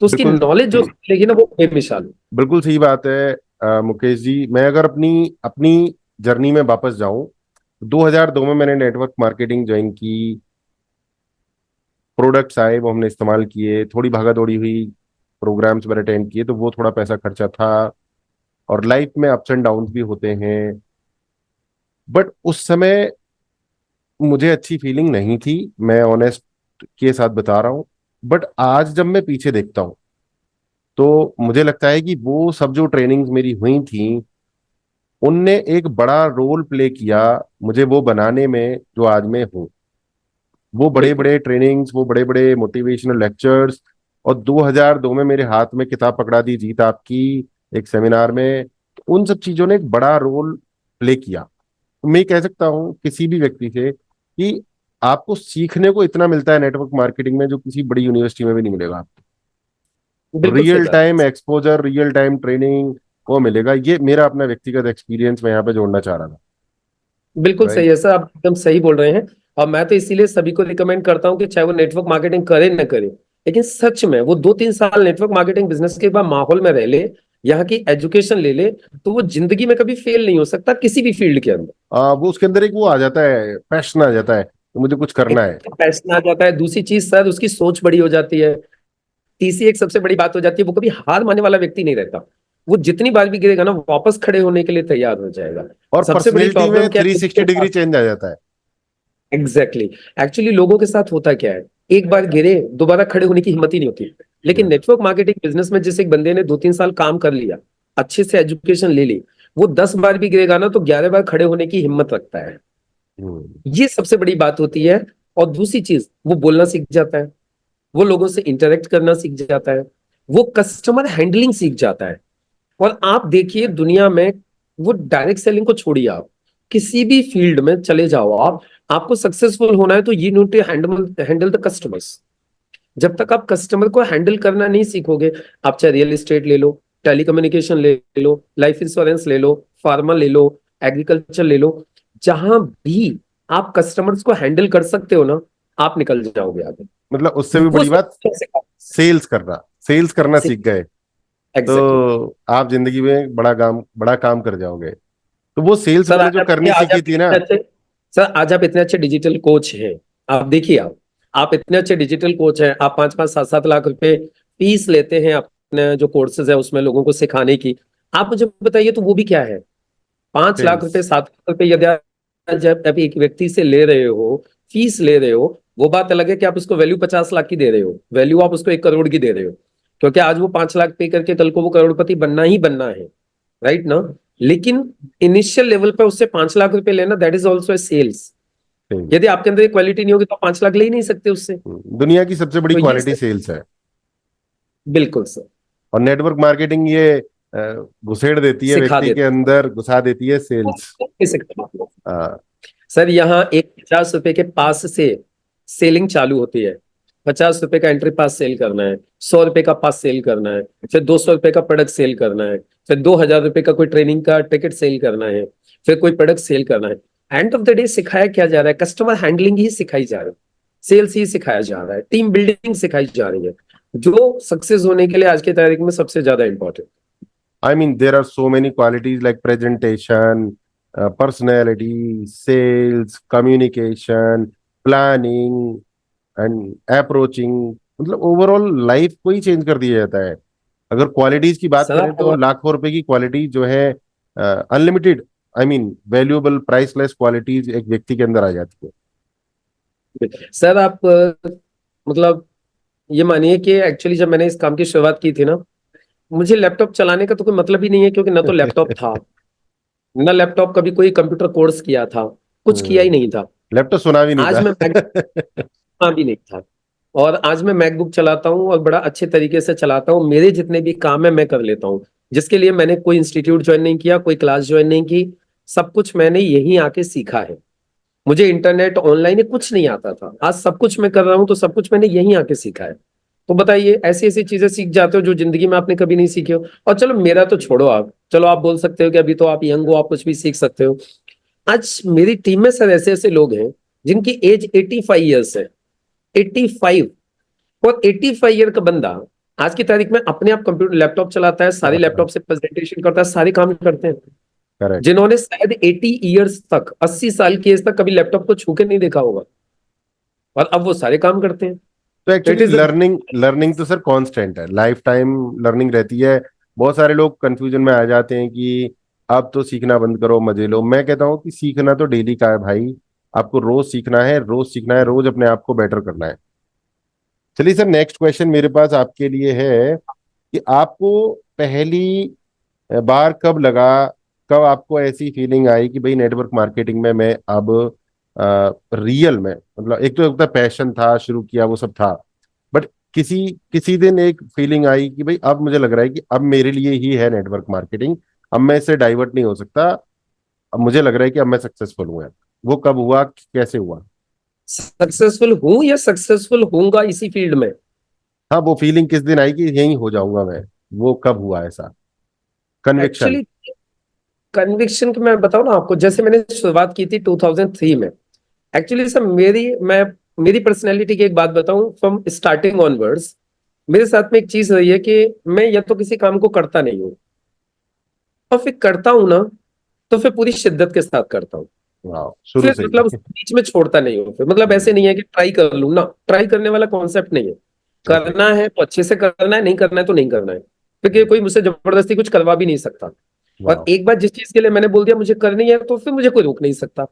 [SPEAKER 2] तो उसकी
[SPEAKER 1] बिल्कुल।
[SPEAKER 2] नॉलेज जो मिलेगी ना, वो बेमिसाल हो।
[SPEAKER 1] बिल्कुल सही बात है। मुकेश जी, मैं अगर अपनी अपनी जर्नी में वापस जाऊं, 2002 में मैंने नेटवर्क मार्केटिंग ज्वाइन की। प्रोडक्ट्स आए, वो हमने इस्तेमाल किए, थोड़ी भागा दौड़ी हुई, प्रोग्राम्स मैंने अटेंड किए, तो वो थोड़ा पैसा खर्चा था। और लाइफ में अप्स एंड डाउन्स भी होते हैं, बट उस समय मुझे अच्छी फीलिंग नहीं थी, मैं ऑनेस्ट के साथ बता रहा हूँ। बट आज जब मैं पीछे देखता हूँ, तो मुझे लगता है कि वो सब जो ट्रेनिंग्स मेरी हुई थी, उनने एक बड़ा रोल प्ले किया मुझे वो बनाने में जो आज मैं हूँ। वो बड़े
[SPEAKER 2] बिल्कुल।
[SPEAKER 1] बड़े ट्रेनिंग्स, वो बड़े बड़े मोटिवेशनल लेक्चर्स, और 2002 में मेरे हाथ में किताब पकड़ा दी जीत आपकी, एक सेमिनार में, उन सब चीजों ने एक बड़ा रोल प्ले किया। तो मैं कह सकता हूँ किसी भी व्यक्ति से कि आपको सीखने को इतना मिलता है नेटवर्क मार्केटिंग में, जो किसी बड़ी यूनिवर्सिटी में भी नहीं मिलेगा आपको।
[SPEAKER 2] बिल्कुल सही
[SPEAKER 1] रियल
[SPEAKER 2] बात
[SPEAKER 1] time exposure, real time training वो मिलेगा। ये मेरा अपना व्यक्तिगत एक्सपीरियंस मैं यहाँ पे जोड़ना चाह रहा था।
[SPEAKER 2] है, बिल्कुल सही
[SPEAKER 1] राइट।
[SPEAKER 2] है सर, आप एकदम सही बोल रहे हैं। और मैं तो इसीलिए सभी को रिकमेंड करता हूं कि चाहे वो नेटवर्क मार्केटिंग करे न करे, लेकिन सच में वो 2-3 साल नेटवर्क मार्केटिंग बिजनेस के बाद माहौल में रह ले, यहाँ की एजुकेशन ले ले, तो वो जिंदगी में कभी फेल नहीं हो सकता किसी भी फील्ड के अंदर।
[SPEAKER 1] वो उसके अंदर एक वो आ जाता है, पैशन आ जाता है, तो मुझे कुछ करना
[SPEAKER 2] एक
[SPEAKER 1] है।
[SPEAKER 2] पैशन आ जाता है, दूसरी चीज सर उसकी सोच बड़ी हो जाती है, तीसरी एक सबसे बड़ी बात हो जाती है, वो कभी हार मानने वाला व्यक्ति नहीं रहता। वो जितनी बार भी गिरेगा ना, वापस खड़े होने के लिए तैयार हो जाएगा।
[SPEAKER 1] और
[SPEAKER 2] सबसे बड़ी
[SPEAKER 1] पर्सनैलिटी
[SPEAKER 2] प्रॉब्लम
[SPEAKER 1] में
[SPEAKER 2] क्या
[SPEAKER 1] थ्री
[SPEAKER 2] है
[SPEAKER 1] सिक्सटी
[SPEAKER 2] लोगों के
[SPEAKER 1] डिग्री
[SPEAKER 2] साथ?
[SPEAKER 1] चेंज आ जाता है।
[SPEAKER 2] Exactly exactly. एक्चुअली लोगों के साथ होता क्या है, एक बार गिरे दोबारा खड़े होने की हिम्मत ही नहीं होती। लेकिन
[SPEAKER 1] हम्म।
[SPEAKER 2] नेटवर्क मार्केटिंग बिजनेस में जिस एक बंदे ने 2-3 साल काम कर लिया, अच्छे से एजुकेशन ले ली, वो 10 बार भी गिरेगा ना तो 11 बार खड़े होने की हिम्मत रखता है।
[SPEAKER 1] हम्म।
[SPEAKER 2] ये सबसे बड़ी बात होती है। और दूसरी चीज, वो बोलना सीख जाता है, वो लोगों से इंटरेक्ट करना सीख जाता है, वो कस्टमर हैंडलिंग सीख जाता है। और आप देखिए दुनिया में, वो डायरेक्ट सेलिंग को छोड़िए, आप किसी भी फील्ड में चले जाओ, आप आपको सक्सेसफुल होना है तो you need to handle the customers. जब तक आप कस्टमर को हैंडल करना नहीं सीखोगे, आप चाहे रियल एस्टेट ले लो, टेलीकम्युनिकेशन ले लो, लाइफ इंश्योरेंस ले लो, फार्मा ले लो, एग्रीकल्चर ले लो, जहां भी आप कस्टमर्स को हैंडल कर सकते हो ना, आप निकल जाओगे आगे।
[SPEAKER 1] मतलब उससे भी
[SPEAKER 2] वो
[SPEAKER 1] बड़ी बात, सेल्स करना सीख गए
[SPEAKER 2] एग्जैक्टली।
[SPEAKER 1] तो आप जिंदगी में बड़ा काम कर जाओगे। तो वो सेल्स
[SPEAKER 2] सर
[SPEAKER 1] मैंने
[SPEAKER 2] आज
[SPEAKER 1] जो
[SPEAKER 2] आप
[SPEAKER 1] करनी
[SPEAKER 2] आज
[SPEAKER 1] सीखी
[SPEAKER 2] आप
[SPEAKER 1] थी ना।
[SPEAKER 2] इतने अच्छे सर आज आप इतने अच्छे डिजिटल कोच हैं। आप देखिए, आप इतने अच्छे डिजिटल कोच हैं, आप 5-5 7-7 लाख रुपए फीस लेते हैं अपने जो कोर्सेज है उसमें लोगों को सिखाने की। आप मुझे बताइए, तो वो भी क्या है? 5 लाख रुपए,
[SPEAKER 1] सेल्स।
[SPEAKER 2] 7 लाख रुपए यदि आप जब अभी एक व्यक्ति से ले रहे हो, फीस ले रहे हो, वो बात अलग है कि आप उसको वैल्यू 50 लाख की दे रहे हो, वैल्यू आप उसको 1 करोड़ की दे रहे हो, क्योंकि आज वो 5 लाख पे करके कल को वो करोड़पति बनना ही बनना है, राइट ना? लेकिन इनिशियल लेवल पे उससे 5 लाख रुपए लेना, that is also a sales. यदि आपके अंदर क्वालिटी नहीं होगी तो 5 लाख ले ही नहीं सकते उससे।
[SPEAKER 1] दुनिया की सबसे बड़ी
[SPEAKER 2] तो ये
[SPEAKER 1] क्वालिटी सेल्स है।
[SPEAKER 2] बिल्कुल सर।
[SPEAKER 1] और नेटवर्क मार्केटिंग ये घुसेड़ देती है,
[SPEAKER 2] सिखा
[SPEAKER 1] व्यक्ति के
[SPEAKER 2] देते
[SPEAKER 1] अंदर घुसा देती है सेल्स।
[SPEAKER 2] हैं। सर यहाँ एक 50 रुपए के पास से सेलिंग चालू होती है। 50 रुपए का एंट्री पास सेल करना है, 100 रुपए का पास सेल करना है, फिर 200 रुपए का प्रोडक्ट सेल करना है, फिर 2000 रुपए का कोई ट्रेनिंग का टिकट सेल करना है, फिर कोई प्रोडक्ट सेल करना है। एंड ऑफ द डे सिखाया क्या जा रहा है? कस्टमर हैंडलिंग ही सिखाई जा रही है, सेल्स ही सिखाया जा रहा है, टीम बिल्डिंग सिखाई जा रही है, जो सक्सेस होने के लिए आज की तारीख में सबसे ज्यादा important.
[SPEAKER 1] I mean, there are so many qualities like presentation, personality, sales, communication, planning, and approaching. मतलब ओवरऑल लाइफ को ही चेंज कर दिया जाता है। अगर क्वालिटीज की बात
[SPEAKER 2] सर
[SPEAKER 1] करें तो
[SPEAKER 2] आपको
[SPEAKER 1] लाखों रुपए की क्वालिटी जो है, unlimited, I mean valuable priceless qualities एक व्यक्ति के अंदर आ जाती है।
[SPEAKER 2] सर आप मतलब ये मानिए कि एक्चुअली जब मैंने इस काम की शुरुआत की थी ना, मुझे लैपटॉप चलाने का तो कोई मतलब ही नहीं है, क्योंकि ना तो लैपटॉप था, ना लैपटॉप कभी कोई कंप्यूटर कोर्स किया था, कुछ किया ही नहीं था।
[SPEAKER 1] लैपटॉप सुना भी नहीं
[SPEAKER 2] आज
[SPEAKER 1] था।
[SPEAKER 2] मैं हाँ भी नहीं था। और आज मैं मैकबुक चलाता हूँ और बड़ा अच्छे तरीके से चलाता हूँ, मेरे जितने भी काम है मैं कर लेता हूँ, जिसके लिए मैंने कोई इंस्टीट्यूट ज्वाइन नहीं किया, कोई क्लास ज्वाइन नहीं की, सब कुछ मैंने यहीं आके सीखा है। मुझे इंटरनेट ऑनलाइन ये कुछ नहीं आता था, आज सब कुछ मैं कर रहा हूँ, तो सब कुछ मैंने यहीं आके सीखा है। तो बताइए, ऐसी ऐसी चीजें सीख जाते हो जो जिंदगी में आपने कभी नहीं सीखी हो। और चलो मेरा तो छोड़ो, आप चलो आप बोल सकते हो कि अभी तो आप यंग हो, आप कुछ भी सीख सकते हो। आज मेरी टीम में सर ऐसे ऐसे लोग हैं जिनकी एज 85 ईयर्स है। 85। और 85 ईयर का बंदा आज की तारीख में अपने आप कंप्यूटर लैपटॉप चलाता है, सारे लैपटॉप से प्रेजेंटेशन करता है, सारे काम करते हैं।
[SPEAKER 1] करेक्ट।
[SPEAKER 2] जिन्होंने शायद 80 ईयर्स तक, 80 साल की एज तक कभी लैपटॉप को छू के नहीं देखा होगा, और अब वो सारे काम करते हैं।
[SPEAKER 1] तो
[SPEAKER 2] तो it
[SPEAKER 1] actually
[SPEAKER 2] is
[SPEAKER 1] learning learning तो सर कांस्टेंट है, लाइफ टाइम लर्निंग रहती है। बहुत सारे लोग कंफ्यूजन में आ जाते हैं कि अब तो सीखना बंद करो, मजे लो। मैं कहता हूँ कि सीखना तो डेली का है भाई। आपको रोज सीखना है, रोज सीखना है, रोज अपने आप को बेटर करना है। चलिए सर, नेक्स्ट क्वेश्चन मेरे पास आपके लिए है कि आपको पहली बार कब लगा, कब आपको ऐसी फीलिंग आई कि भाई नेटवर्क मार्केटिंग में मैं अब रियल में, मतलब एक तो होता पैशन था, शुरू किया वो सब था, बट किसी किसी दिन एक फीलिंग आई कि भाई अब मुझे लग रहा है कि अब मेरे लिए ही है नेटवर्क मार्केटिंग, अब मैं इससे डाइवर्ट नहीं हो सकता, अब मुझे लग रहा है कि अब मैं सक्सेसफुल हूँ। वो कब हुआ, कैसे हुआ?
[SPEAKER 2] सक्सेसफुल हूं या सक्सेसफुल होऊंगा इसी फील्ड में?
[SPEAKER 1] हाँ, वो फीलिंग किस दिन आई कि यही हो जाऊंगा मैं, वो कब हुआ ऐसा कन्विक्शन?
[SPEAKER 2] एक्चुअली कन्विक्शन की मैं बताऊं ना आपको, जैसे मैंने शुरुआत की थी 2003 में। एक्चुअली सर मेरी पर्सनैलिटी की एक बात बताऊं, फ्रॉम स्टार्टिंग ऑनवर्ड्स मेरे साथ में एक चीज रही है कि मैं या तो किसी काम को करता नहीं हूँ, और फिर करता हूं ना तो फिर पूरी शिद्दत के साथ करता हूँ।
[SPEAKER 1] वाह, शुरू
[SPEAKER 2] फिर
[SPEAKER 1] से
[SPEAKER 2] मतलब
[SPEAKER 1] ही।
[SPEAKER 2] उसको बीच में छोड़ता नहीं हूँ, फिर मतलब ऐसे नहीं है कि ट्राई कर लूं ना, ट्राई करने वाला कॉन्सेप्ट नहीं है।
[SPEAKER 1] ओके।
[SPEAKER 2] करना है तो अच्छे से करना है, नहीं करना है तो नहीं करना है, क्योंकि कोई मुझसे जबरदस्ती कुछ करवा भी नहीं सकता। और
[SPEAKER 1] वाह।
[SPEAKER 2] एक बार जिस चीज के लिए मैंने बोल दिया मुझे करनी है, तो फिर मुझे कोई रोक नहीं सकता।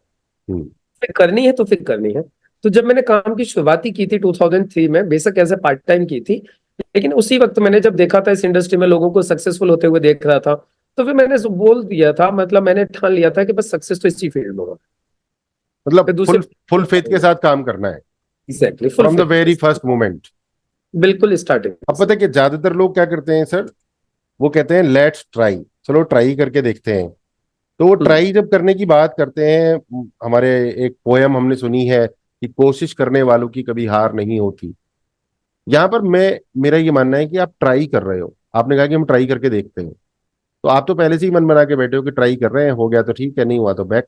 [SPEAKER 1] हम्म।
[SPEAKER 2] फिर करनी है तो फिर करनी है। तो जब मैंने काम की शुरुआत ही की थी 2003 में, बेशक एज ए पार्ट टाइम की थी, लेकिन उसी वक्त मैंने जब देखा था इस इंडस्ट्री में लोगों को सक्सेसफुल होते हुए देख रहा था, तो फिर मैंने बोल दिया था, मतलब मैंने ठान लिया था कि बस सक्सेस तो इसी फील्ड में होगा।
[SPEAKER 1] मतलब
[SPEAKER 2] फिर दूसरे
[SPEAKER 1] फुल फुल फेथ के साथ काम करना है
[SPEAKER 2] exactly full
[SPEAKER 1] from the very
[SPEAKER 2] fitness,
[SPEAKER 1] first moment.
[SPEAKER 2] बिल्कुल स्टार्टिंग
[SPEAKER 1] अब
[SPEAKER 2] से।
[SPEAKER 1] पता है कि ज्यादातर लोग क्या करते हैं सर, वो कहते हैं लेट्स ट्राई, चलो ट्राई करके देखते हैं। तो वो
[SPEAKER 2] हम्म,
[SPEAKER 1] ट्राई जब करने की बात करते हैं, हमारे एक पोयम हमने सुनी है कि कोशिश करने वालों की कभी हार नहीं होती। यहाँ पर मेरा ये मानना है कि आप ट्राई कर रहे हो, आपने कहा कि हम ट्राई करके देखते हैं, तो आप तो पहले से ही मन बना के बैठे हो कि ट्राई कर रहे हैं, हो गया तो ठीक है, नहीं हुआ तो बैक।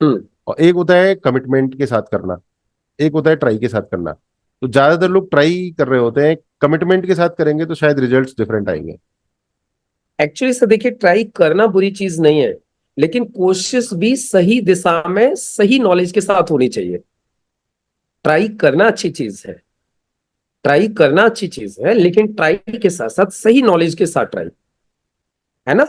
[SPEAKER 2] हम्म।
[SPEAKER 1] और एक होता है कमिटमेंट के साथ करना, एक होता है ट्राई के साथ करना। तो ज्यादातर लोग ट्राई कर रहे होते हैं, कमिटमेंट के साथ करेंगे तो शायद रिजल्ट्स डिफरेंट आएंगे।
[SPEAKER 2] एक्चुअली सर देखिए, ट्राई करना बुरी चीज नहीं है, लेकिन कोशिश भी सही दिशा में सही नॉलेज के साथ होनी चाहिए। ट्राई करना अच्छी चीज है, ट्राई करना अच्छी चीज है, लेकिन ट्राई के साथ साथ सही नॉलेज के साथ ट्राई, है ना।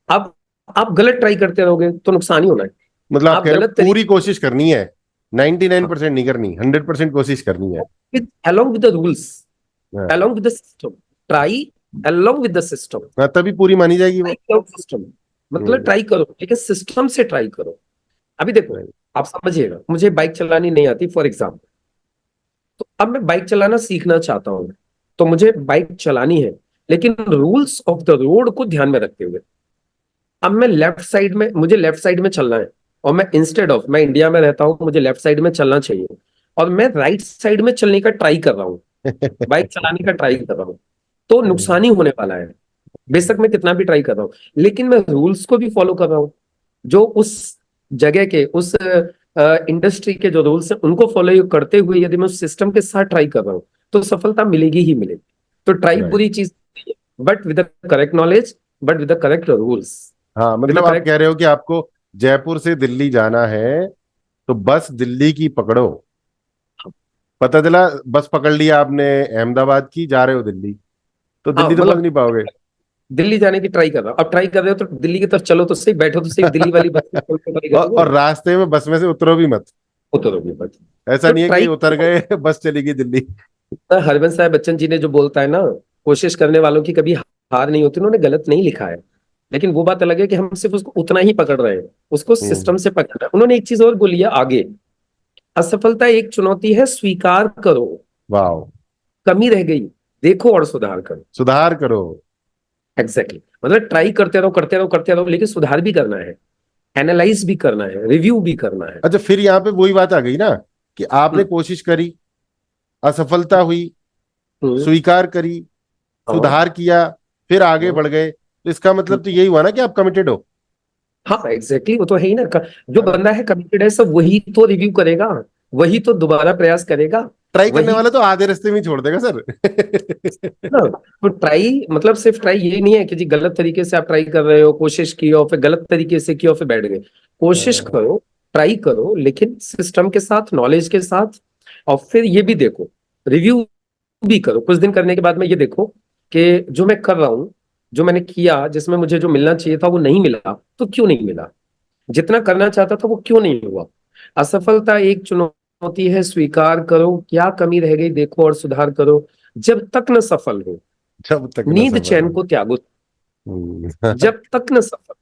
[SPEAKER 2] अब आप गलत ट्राई करते रहोगे तो नुकसान ही होना है।
[SPEAKER 1] मतलब आप
[SPEAKER 2] आप
[SPEAKER 1] कह रहे हो
[SPEAKER 2] गलत
[SPEAKER 1] पूरी
[SPEAKER 2] तरीके,
[SPEAKER 1] कोशिश करनी है, 99% नहीं करनी, 100% कोशिश करनी है।
[SPEAKER 2] With along with the rules,
[SPEAKER 1] हाँ।
[SPEAKER 2] along with the system, try along with the system,
[SPEAKER 1] हाँ, तभी पूरी मानी जाएगी
[SPEAKER 2] ट्राई
[SPEAKER 1] वो।
[SPEAKER 2] करो सिस्टम, मतलब
[SPEAKER 1] हम्म।
[SPEAKER 2] ट्राई करो लेकिन सिस्टम से ट्राई करो। अभी देखो,
[SPEAKER 1] right।
[SPEAKER 2] आप समझिएगा, मुझे बाइक चलानी नहीं आती फॉर एग्जाम्पल, तो अब मैं बाइक चलाना सीखना चाहता हूं, तो मुझे बाइक चलानी है, लेकिन रूल्स ऑफ द रोड को ध्यान में रखते हुए। अब मैं लेफ्ट साइड में, मुझे लेफ्ट साइड में चलना है, और मैं इंस्टेड ऑफ, मैं इंडिया में रहता हूं, मुझे लेफ्ट साइड में चलना चाहिए, और मैं राइट साइड में चलने का ट्राई कर रहा हूँ, बाइक चलाने का ट्राई कर रहा हूँ, तो नुकसान ही होने वाला है। बेशक मैं कितना भी ट्राई कर रहा हूँ, लेकिन मैं रूल्स को भी फॉलो कर रहा हूँ, जो उस जगह के, उस इंडस्ट्री के जो रूल्स हैं उनको फॉलो करते हुए यदि मैं उस सिस्टम के साथ ट्राई कर रहा हूँ, तो सफलता मिलेगी ही मिलेगी। तो ट्राई
[SPEAKER 1] राइट।
[SPEAKER 2] बुरी चीज नहीं है, but with the correct knowledge, but with the correct rules,
[SPEAKER 1] हाँ,
[SPEAKER 2] विद द
[SPEAKER 1] मतलब आप
[SPEAKER 2] करेक्ट।
[SPEAKER 1] कह रहे हो कि आपको जयपुर से दिल्ली जाना है, तो बस दिल्ली की पकड़ो। पता चला बस पकड़ लिया आपने अहमदाबाद की, जा रहे हो दिल्ली, तो
[SPEAKER 2] हाँ
[SPEAKER 1] दिल्ली तो पहुंच
[SPEAKER 2] मतलब
[SPEAKER 1] नहीं पाओगे।
[SPEAKER 2] दिल्ली जाने की ट्राई कर रहा हूँ, अब ट्राई कर रहे हो तो दिल्ली की तरफ चलो तो सही, बैठो तो सही, दिल्ली वाली बस में ट्राई करोगे,
[SPEAKER 1] और रास्ते में बस में से उतरो भी मत।
[SPEAKER 2] उतरोगे बस।
[SPEAKER 1] ऐसा
[SPEAKER 2] तो
[SPEAKER 1] नहीं है कि
[SPEAKER 2] ट्राई,
[SPEAKER 1] उतर गए बस चली गई दिल्ली।
[SPEAKER 2] हरबंस साहब बच्चन जी ने जो बोलता है ना, कोशिश करने वालों की कभी हार नहीं होती, उन्होंने गलत नहीं लिखा है, लेकिन वो बात अलग है कि हम सिर्फ उसको उतना ही पकड़ रहे हैं, उसको
[SPEAKER 1] हम्म।
[SPEAKER 2] सिस्टम से पकड़ रहे हैं। उन्होंने एक चीज और बोली है आगे, असफलता एक चुनौती है, स्वीकार करो,
[SPEAKER 1] वाह।
[SPEAKER 2] कमी रह गई, देखो और सुधार करो।
[SPEAKER 1] सुधार करो।
[SPEAKER 2] एग्जैक्टली मतलब ट्राई करते रहो करते रहो करते रहो, लेकिन सुधार भी करना है, एनालाइज भी करना है, रिव्यू भी करना है।
[SPEAKER 1] अच्छा, फिर यहाँ पे वही बात आ गई ना, कि आपने
[SPEAKER 2] हम्म।
[SPEAKER 1] कोशिश करी, असफलता हुई,
[SPEAKER 2] हम्म।
[SPEAKER 1] स्वीकार करी,
[SPEAKER 2] हाँ।
[SPEAKER 1] सुधार किया, फिर आगे
[SPEAKER 2] हाँ।
[SPEAKER 1] बढ़ गए, तो इसका मतलब तो यही हुआ ना कि आप कमिटेड हो।
[SPEAKER 2] हाँ एग्जैक्टली, वो तो है ही ना। जो बंदा है कमिटेड है, सब वही तो रिव्यू करेगा, वही तो दोबारा प्रयास करेगा,
[SPEAKER 1] ट्राई करने
[SPEAKER 2] वही।
[SPEAKER 1] वाला तो आधे रास्ते में ही छोड़ देगा सर।
[SPEAKER 2] ना, तो ट्राई मतलब सिर्फ ट्राई ये नहीं है कि जी गलत तरीके से आप ट्राई कर रहे हो, कोशिश की और फिर गलत तरीके से की और फिर बैठ गए। कोशिश करो, ट्राई करो, लेकिन सिस्टम के साथ, नॉलेज के साथ, और फिर ये भी देखो, रिव्यू भी करो कुछ दिन करने के बाद में, ये देखो कि जो मैं कर रहा हूँ, जो मैंने किया, जिसमें मुझे जो मिलना चाहिए था वो नहीं मिला, तो क्यों नहीं मिला, जितना करना चाहता था वो क्यों नहीं हुआ। असफलता एक चुनौती है, स्वीकार करो, क्या कमी रह गई देखो और सुधार करो। जब तक न सफल हो,
[SPEAKER 1] जब तक न
[SPEAKER 2] नींद
[SPEAKER 1] सफल
[SPEAKER 2] चैन
[SPEAKER 1] हो।
[SPEAKER 2] को त्यागो,
[SPEAKER 1] हम्म।
[SPEAKER 2] जब तक न सफल,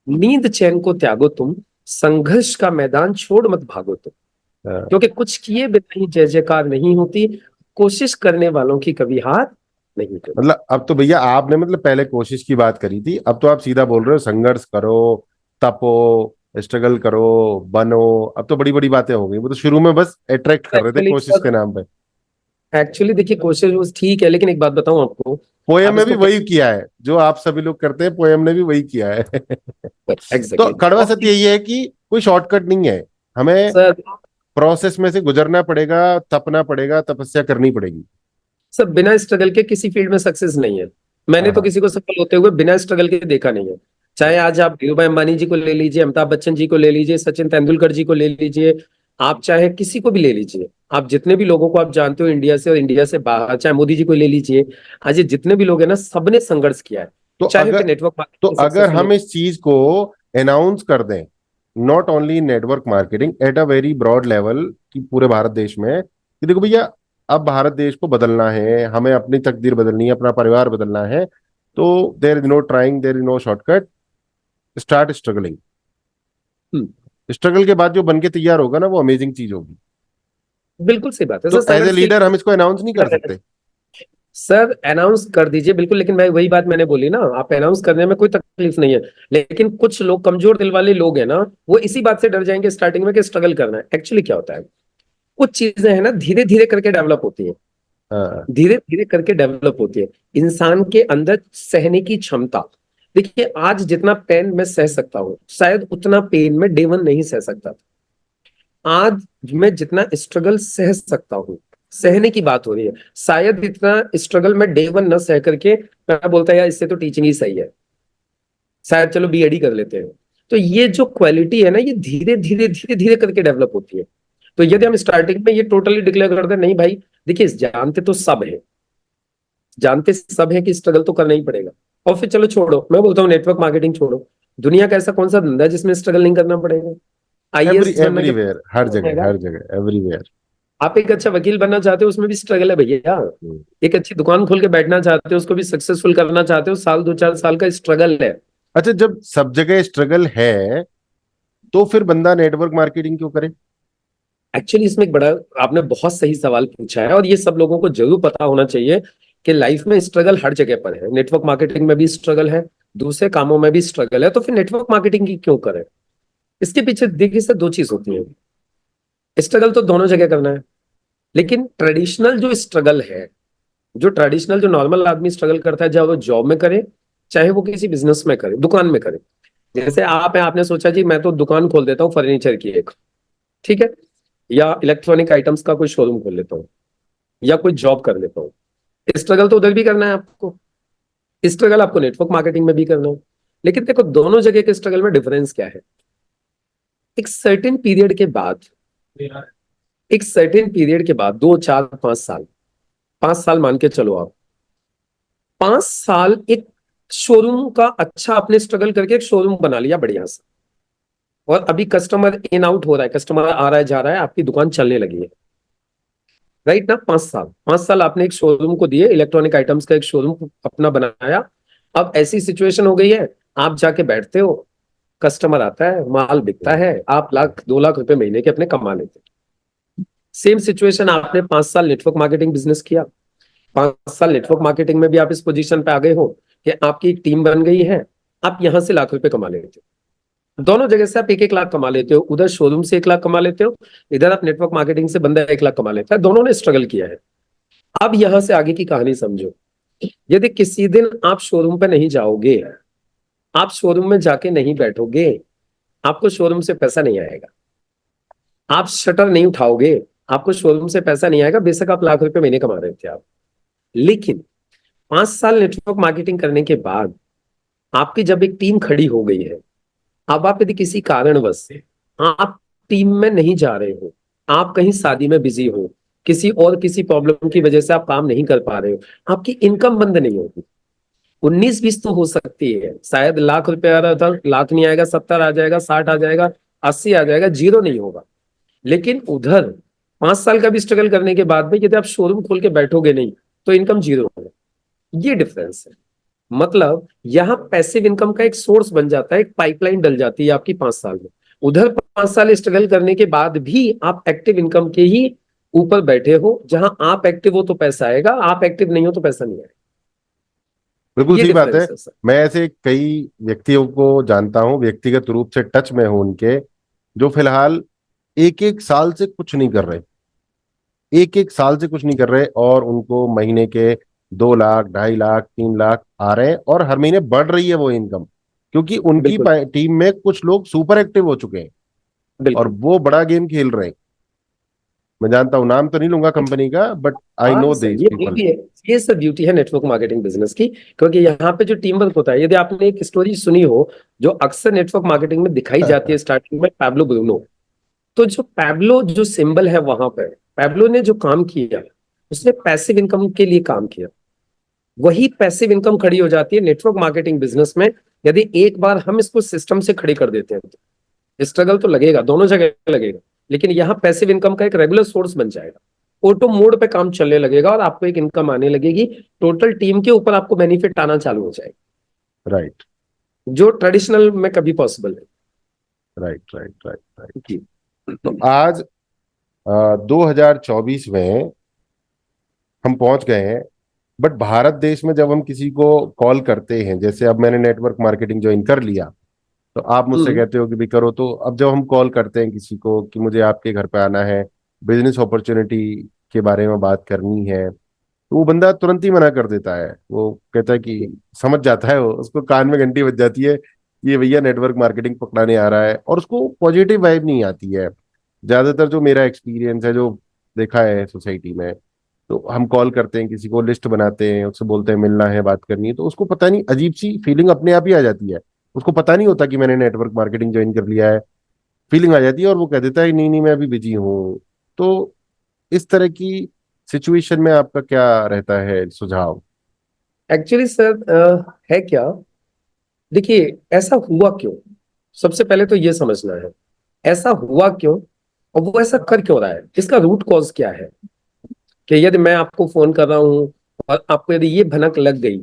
[SPEAKER 2] नींद चैन को त्यागो तुम, संघर्ष का मैदान छोड़ मत भागो तुम,
[SPEAKER 1] हाँ,
[SPEAKER 2] क्योंकि कुछ किए बिना ही जय जयकार नहीं होती, कोशिश करने वालों की कभी हार नहीं होती।
[SPEAKER 1] मतलब अब तो भैया आपने मतलब पहले कोशिश की बात करी थी, अब तो आप सीधा बोल रहे हो संघर्ष करो, तपो, स्ट्रगल करो, बनो। अब तो बड़ी बड़ी बातें हो गई, वो तो शुरू में बस अट्रैक्ट कर रहे थे
[SPEAKER 2] एक्चुअली
[SPEAKER 1] कोशिश के नाम पे।
[SPEAKER 2] एक्चुअली देखिए, कोशिश वो ठीक है, लेकिन एक बात बताऊं आपको,
[SPEAKER 1] पोयम
[SPEAKER 2] आप
[SPEAKER 1] में भी
[SPEAKER 2] इसको
[SPEAKER 1] वही किया है जो आप सभी लोग करते हैं, पोयम ने भी वही किया है। तो
[SPEAKER 2] एग्जैक्टली
[SPEAKER 1] कड़वा सत्य यही है कि कोई शॉर्टकट नहीं है, हमें
[SPEAKER 2] सर,
[SPEAKER 1] प्रोसेस में से गुजरना पड़ेगा, तपना पड़ेगा, तपस्या करनी पड़ेगी।
[SPEAKER 2] सब बिना स्ट्रगल के किसी फील्ड में सक्सेस नहीं है। मैंने
[SPEAKER 1] हाँ
[SPEAKER 2] तो
[SPEAKER 1] हाँ।
[SPEAKER 2] किसी को सफल होते हुए बिना स्ट्रगल के देखा नहीं है। चाहे आज आप धीरू भाई अंबानी जी को ले लीजिए, अमिताभ बच्चन जी को ले लीजिए, सचिन तेंदुलकर जी को ले लीजिए, आप चाहे किसी को भी ले लीजिए, आप जितने भी लोगों को आप जानते हो इंडिया से और इंडिया से बाहर, चाहे मोदी जी को ले लीजिए, आज ये जितने भी लोग हैं ना, सबने संघर्ष किया है,
[SPEAKER 1] तो
[SPEAKER 2] चाहे
[SPEAKER 1] अगर
[SPEAKER 2] फिर नेटवर्क
[SPEAKER 1] तो
[SPEAKER 2] मार्केटिंग
[SPEAKER 1] अगर
[SPEAKER 2] सक्सेसफुल हो।
[SPEAKER 1] हम इस चीज को अनाउंस कर दें, not only network marketing, at a very broad level, कि पूरे भारत देश में, कि देखो भैया, अब भारत देश को बदलना है, हमें अपनी तकदीर बदलनी है, अपना परिवार बदलना है, तो there is no trying, there is no shortcut, start struggling.
[SPEAKER 2] Hmm,
[SPEAKER 1] struggle के बाद जो बन के तैयार होगा ना, वो अमेजिंग चीज होगी।
[SPEAKER 2] बिल्कुल सही बात है सर,
[SPEAKER 1] तो एज ए
[SPEAKER 2] संघर्ष के
[SPEAKER 1] लीडर हम इसको अनाउंस नहीं कर
[SPEAKER 2] लिए
[SPEAKER 1] सकते।
[SPEAKER 2] सर अनाउंस कर दीजिए बिल्कुल, लेकिन मैं वही बात मैंने बोली ना, आप अनाउंस करने में कोई तकलीफ नहीं है, लेकिन कुछ लोग, कमजोर दिल वाले लोग हैं ना, वो इसी बात से डर जाएंगे स्टार्टिंग में कि स्ट्रगल करना है। एक्चुअली क्या होता है, कुछ चीजें हैं ना धीरे धीरे करके डेवलप होती हैं,
[SPEAKER 1] हाँ।
[SPEAKER 2] धीरे धीरे करके डेवलप होती है इंसान के अंदर सहने की क्षमता। देखिए आज जितना पेन मैं सह सकता हूँ शायद उतना पेन मैं डे वन नहीं सह सकता था। आज मैं जितना स्ट्रगल सह सकता हूँ, सहने की बात हो रही है, शायद इतना स्ट्रगल मैं डे वन न सह करके मैं बोलता यार इससे तो टीचिंग ही सही है, शायद चलो बीएड कर लेते हैं। तो ये जो क्वालिटी है ना ये धीरे धीरे धीरे धीरे करके डेवलप होती है। तो यदि हम स्टार्टिंग में ये टोटली डिक्लेयर कर दें नहीं भाई, देखिए जानते तो सब है, जानते सब है कि स्ट्रगल तो करना ही पड़ेगा, और फिर चलो छोड़ो, मैं बोलता हूँ नेटवर्क मार्केटिंग छोड़ो, दुनिया का ऐसा कौन सा धंधा है जिसमें स्ट्रगल नहीं करना पड़ेगा। आईएएस बनना के
[SPEAKER 1] एवरीवेयर, हर जगह,
[SPEAKER 2] बनेगा,
[SPEAKER 1] हर जगह, एवरीवेयर।
[SPEAKER 2] आप एक अच्छा वकील बनना चाहते हो उसमें भी स्ट्रगल है भैया, एक अच्छी दुकान खोल के बैठना चाहते हो उसको भी सक्सेसफुल करना चाहते हो, साल 2 4 साल का स्ट्रगल है।
[SPEAKER 1] अच्छा, जब सब जगह स्ट्रगल है तो फिर बंदा नेटवर्क मार्केटिंग क्यों करे?
[SPEAKER 2] एक्चुअली इसमें एक बड़ा, आपने बहुत सही सवाल पूछा है और ये सब लोगों को जरूर पता होना चाहिए कि लाइफ में स्ट्रगल हर जगह पर है, नेटवर्क मार्केटिंग में भी स्ट्रगल है, दूसरे कामों में भी स्ट्रगल है, तो फिर नेटवर्क मार्केटिंग की क्यों करें। इसके पीछे देखिए सर दो चीज होती है, स्ट्रगल तो दोनों जगह करना है, लेकिन ट्रेडिशनल जो स्ट्रगल है, जो ट्रेडिशनल जो नॉर्मल आदमी स्ट्रगल करता है, चाहे वो जॉब में करे चाहे वो किसी बिजनेस में करे, दुकान में करे। जैसे आप है, आपने सोचा जी मैं तो दुकान खोल देता हूँ फर्नीचर की एक, ठीक है, या इलेक्ट्रॉनिक आइटम्स का कोई शोरूम खोल लेता हूँ, या कोई जॉब कर लेता हूँ। स्ट्रगल तो उधर भी करना है आपको, स्ट्रगल आपको नेटवर्क मार्केटिंग में भी करना है। लेकिन देखो दोनों जगह के स्ट्रगल में डिफरेंस क्या है, एक सर्टेन पीरियड के बाद, एक सर्टेन पीरियड के बाद 2 4 5 साल, 5 साल मान के चलो आप, 5 साल एक शोरूम का अच्छा आपने स्ट्रगल करके एक शोरूम बना लिया बढ़िया सा, और अभी कस्टमर इन आउट हो रहा है, कस्टमर आ रहा है जा रहा है, आपकी दुकान चलने लगी है, राइट ना। 5 साल, 5 साल आपने एक शोरूम को दिए, इलेक्ट्रॉनिक आइटम्स का एक शोरूम अपना बनाया। अब ऐसी सिचुएशन हो गई है, आप जाके बैठते हो, कस्टमर आता है, माल बिकता है, आप 1 लाख 2 लाख रुपए महीने के अपने कमा लेते हैं। सेम सिचुएशन आपने 5 साल नेटवर्क मार्केटिंग बिजनेस किया, 5 साल नेटवर्क मार्केटिंग में भी आप इस पोजीशन पे आ गए हो कि आपकी एक टीम बन गई है, आप यहां से लाख रुपए कमा लेते हो, दोनों जगह से आप 1 1 लाख कमा लेते हो, उधर शोरूम से 1 लाख कमा लेते हो, इधर आप नेटवर्क मार्केटिंग से बंदा 1 लाख कमा लेता है, दोनों ने स्ट्रगल किया है। अब यहां से आगे की कहानी समझो, यदि किसी दिन आप शोरूम पे नहीं जाओगे, आप शोरूम में जाके नहीं बैठोगे, आपको शोरूम से पैसा नहीं आएगा, आप शटर नहीं उठाओगे, आपको शोरूम से पैसा नहीं आएगा, बेशक आप लाख रुपए महीने कमा रहे थे आप। लेकिन 5 साल नेटवर्क मार्केटिंग करने के बाद आपकी जब एक टीम खड़ी हो गई है, अब आप यदि किसी कारणवश से आप टीम में नहीं जा रहे हो, आप कहीं शादी में बिजी हो, किसी और किसी प्रॉब्लम की वजह से आप काम नहीं कर पा रहे हो, आपकी इनकम बंद नहीं होगी, 19 20 तो हो सकती है, शायद लाख रुपए आ रहा था, लाख नहीं आएगा, 70 आ जाएगा, 60 आ जाएगा, 80 आ जाएगा, जीरो नहीं होगा। लेकिन उधर 5 साल का भी स्ट्रगल करने के बाद में यदि आप शोरूम खोल के बैठोगे नहीं तो इनकम जीरो है, ये डिफरेंस है। मतलब यहाँ पैसिव इनकम का एक सोर्स बन जाता है, एक पाइपलाइन डल जाती है आपकी 5 साल में। उधर 5 साल स्ट्रगल करने के बाद भी आप एक्टिव इनकम के ही ऊपर बैठे हो, जहां आप एक्टिव हो तो पैसा आएगा, आप एक्टिव नहीं हो तो पैसा नहीं आएगा,
[SPEAKER 1] बिल्कुल
[SPEAKER 2] ये
[SPEAKER 1] सही बात है।
[SPEAKER 2] डिफरेंस है सर।
[SPEAKER 1] मैं ऐसे कई व्यक्तियों को जानता हूं, व्यक्तिगत रूप से टच में हूं उनके, जो फिलहाल एक एक साल से कुछ नहीं कर रहे, एक एक साल से कुछ नहीं कर रहे, और उनको महीने के 2 लाख, 2.5 लाख, 3 लाख आ रहे हैं, और हर महीने बढ़ रही है वो इनकम, क्योंकि उनकी
[SPEAKER 2] बिल्कुल
[SPEAKER 1] टीम में कुछ लोग सुपर एक्टिव हो चुके हैं और
[SPEAKER 2] बिल्कुल।
[SPEAKER 1] वो बड़ा गेम खेल रहे हैं। मैं जानता हूं, नाम तो नहीं लूंगा कंपनी का, बट आई
[SPEAKER 2] हाँ
[SPEAKER 1] नो
[SPEAKER 2] सर
[SPEAKER 1] दिस
[SPEAKER 2] ये
[SPEAKER 1] पीपल।
[SPEAKER 2] ब्यूटी है, ये सब ब्यूटी है नेटवर्क मार्केटिंग बिजनेस की, क्योंकि यहाँ पे जो टीम वर्क होता है, यदि आपने एक स्टोरी सुनी हो जो अक्सर नेटवर्क मार्केटिंग में दिखाई जाती है स्टार्टिंग में, पैब्लो ब्रूनो। तो जो पैब्लो जो सिंबल है वहां पर, पैब्लो ने जो काम किया, उसने पैसिव इनकम के लिए काम किया, वही पैसिव इनकम खड़ी हो जाती है नेटवर्क मार्केटिंग बिजनेस में। यदि एक बार हम इसको सिस्टम से खड़ी कर देते हैं तो स्ट्रगल तो लगेगा, दोनों जगह लगेगा, लेकिन यहाँ पैसिव इनकम का एक रेगुलर सोर्स बन जाएगा, ऑटो मोड पे काम चलने लगेगा और आपको एक इनकम आने लगेगी, टोटल टीम के ऊपर आपको बेनिफिट आना चालू हो जाएगा,
[SPEAKER 1] राइट,
[SPEAKER 2] जो ट्रेडिशनल में कभी पॉसिबल नहीं।
[SPEAKER 1] Right, right, right, right.
[SPEAKER 2] जी।
[SPEAKER 1] तो आज 2024 में हम पहुंच गए हैं, बट भारत देश में जब हम किसी को कॉल करते हैं, जैसे अब मैंने नेटवर्क मार्केटिंग ज्वाइन कर लिया, तो आप मुझसे
[SPEAKER 2] हम्म।
[SPEAKER 1] कहते हो कि भी करो, तो अब जब हम कॉल करते हैं किसी को कि मुझे आपके घर पे आना है, बिजनेस अपॉर्चुनिटी के बारे में बात करनी है, तो वो बंदा तुरंत ही मना कर देता है, वो कहता है कि समझ जाता है, वो उसको कान में घंटी बज जाती है, ये भैया नेटवर्क मार्केटिंग पकड़ाने आ रहा है, और उसको पॉजिटिव वाइब नहीं आती है। ज्यादातर जो मेरा एक्सपीरियंस है, जो देखा है सोसाइटी में, तो हम कॉल करते हैं किसी को, लिस्ट बनाते हैं, उससे बोलते हैं मिलना है, बात करनी है, तो उसको पता नहीं, अजीब सी फीलिंग अपने आप ही आ जाती है। उसको पता नहीं होता कि मैंने नेटवर्क मार्केटिंग ज्वाइन कर लिया है, फीलिंग आ जाती है, और वो कह देता है नहीं नहीं मैं अभी बिजी हूँ। तो इस तरह की सिचुएशन में आपका क्या रहता है सुझाव?
[SPEAKER 2] एक्चुअली सर है क्या, देखिए ऐसा हुआ क्यों, सबसे पहले तो ये समझना है ऐसा हुआ क्यों, और वो ऐसा कर क्यों रहा है, इसका रूट कॉज क्या है। कि यदि मैं आपको फोन कर रहा हूँ और आपको यदि ये भनक लग गई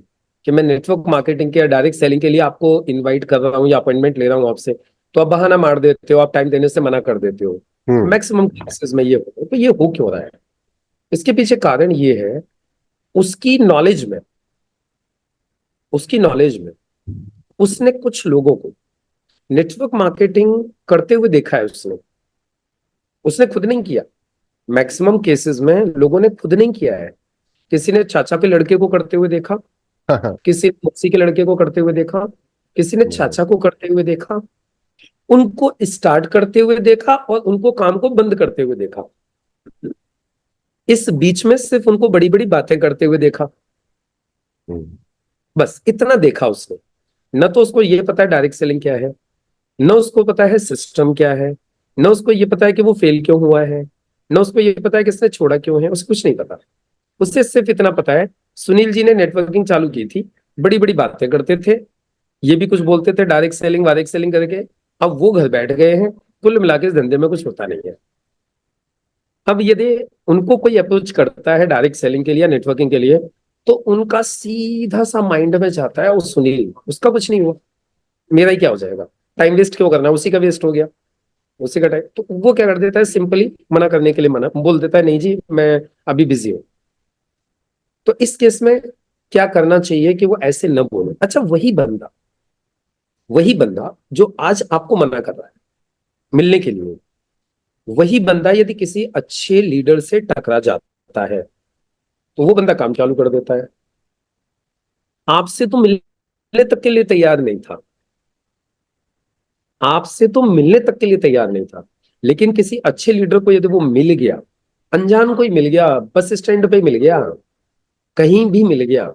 [SPEAKER 2] कि मैं नेटवर्क मार्केटिंग के या डायरेक्ट सेलिंग के लिए आपको इनवाइट कर रहा हूँ या अपॉइंटमेंट ले रहा हूँ आपसे, तो आप बहाना मार देते हो, आप टाइम देने से मना कर देते हो।
[SPEAKER 1] हम्म।
[SPEAKER 2] मैक्सिमम केसेस में ये हो, तो ये हो क्यों रहा है, इसके पीछे कारण ये है, उसकी नॉलेज में उसकी नॉलेज में उसने कुछ लोगों को नेटवर्क मार्केटिंग करते हुए देखा है। उसने उसने खुद नहीं किया, मैक्सिमम केसेस में लोगों ने खुद नहीं किया है। किसी ने चाचा के लड़के को करते हुए देखा, किसी ने मौसी के लड़के को करते हुए देखा, किसी ने चाचा को करते हुए देखा, उनको स्टार्ट करते हुए देखा और उनको काम को बंद करते हुए देखा। इस बीच में सिर्फ उनको बड़ी बड़ी बातें करते हुए देखा।
[SPEAKER 1] हम्म।
[SPEAKER 2] बस इतना देखा उसने। न तो उसको ये पता है डायरेक्ट सेलिंग क्या है, न उसको पता है सिस्टम क्या है, न उसको ये पता है कि वो फेल क्यों हुआ है, न उसको ये पता है कि इसने छोड़ा क्यों है, उसे कुछ नहीं पता। उससे सिर्फ इतना पता है, सुनील जी ने नेटवर्किंग चालू की थी, बड़ी बड़ी बातें करते थे, ये भी कुछ बोलते थे डायरेक्ट सेलिंग वायरेक्ट सेलिंग करके, अब वो घर बैठ गए हैं, कुल मिला के इस धंधे में कुछ होता नहीं है। अब यदि उनको कोई अप्रोच करता है डायरेक्ट सेलिंग के लिए, नेटवर्किंग के लिए, तो उनका सीधा सा माइंड में जाता है वो सुनील, उसका कुछ नहीं हुआ, मेरा ही क्या हो जाएगा, टाइम वेस्ट क्यों करना है, उसी का वेस्ट हो गया, उसी का टाइम। तो वो क्या कर देता है, सिंपली मना करने के लिए मना बोल देता है, नहीं जी मैं अभी बिजी हूं। तो इस केस में क्या करना चाहिए कि वो ऐसे न बोले। अच्छा, वही बंदा जो आज आपको मना कर रहा है मिलने के लिए, वही बंदा यदि किसी अच्छे लीडर से टकरा जाता है तो वो बंदा काम चालू कर देता है। आपसे तो मिलने तक के लिए तैयार नहीं था, आपसे तो मिलने तक के लिए तैयार नहीं था, लेकिन किसी अच्छे लीडर को यदि वो मिल गया, अनजान कोई मिल गया, बस स्टैंड पे मिल गया, कहीं भी मिल गया,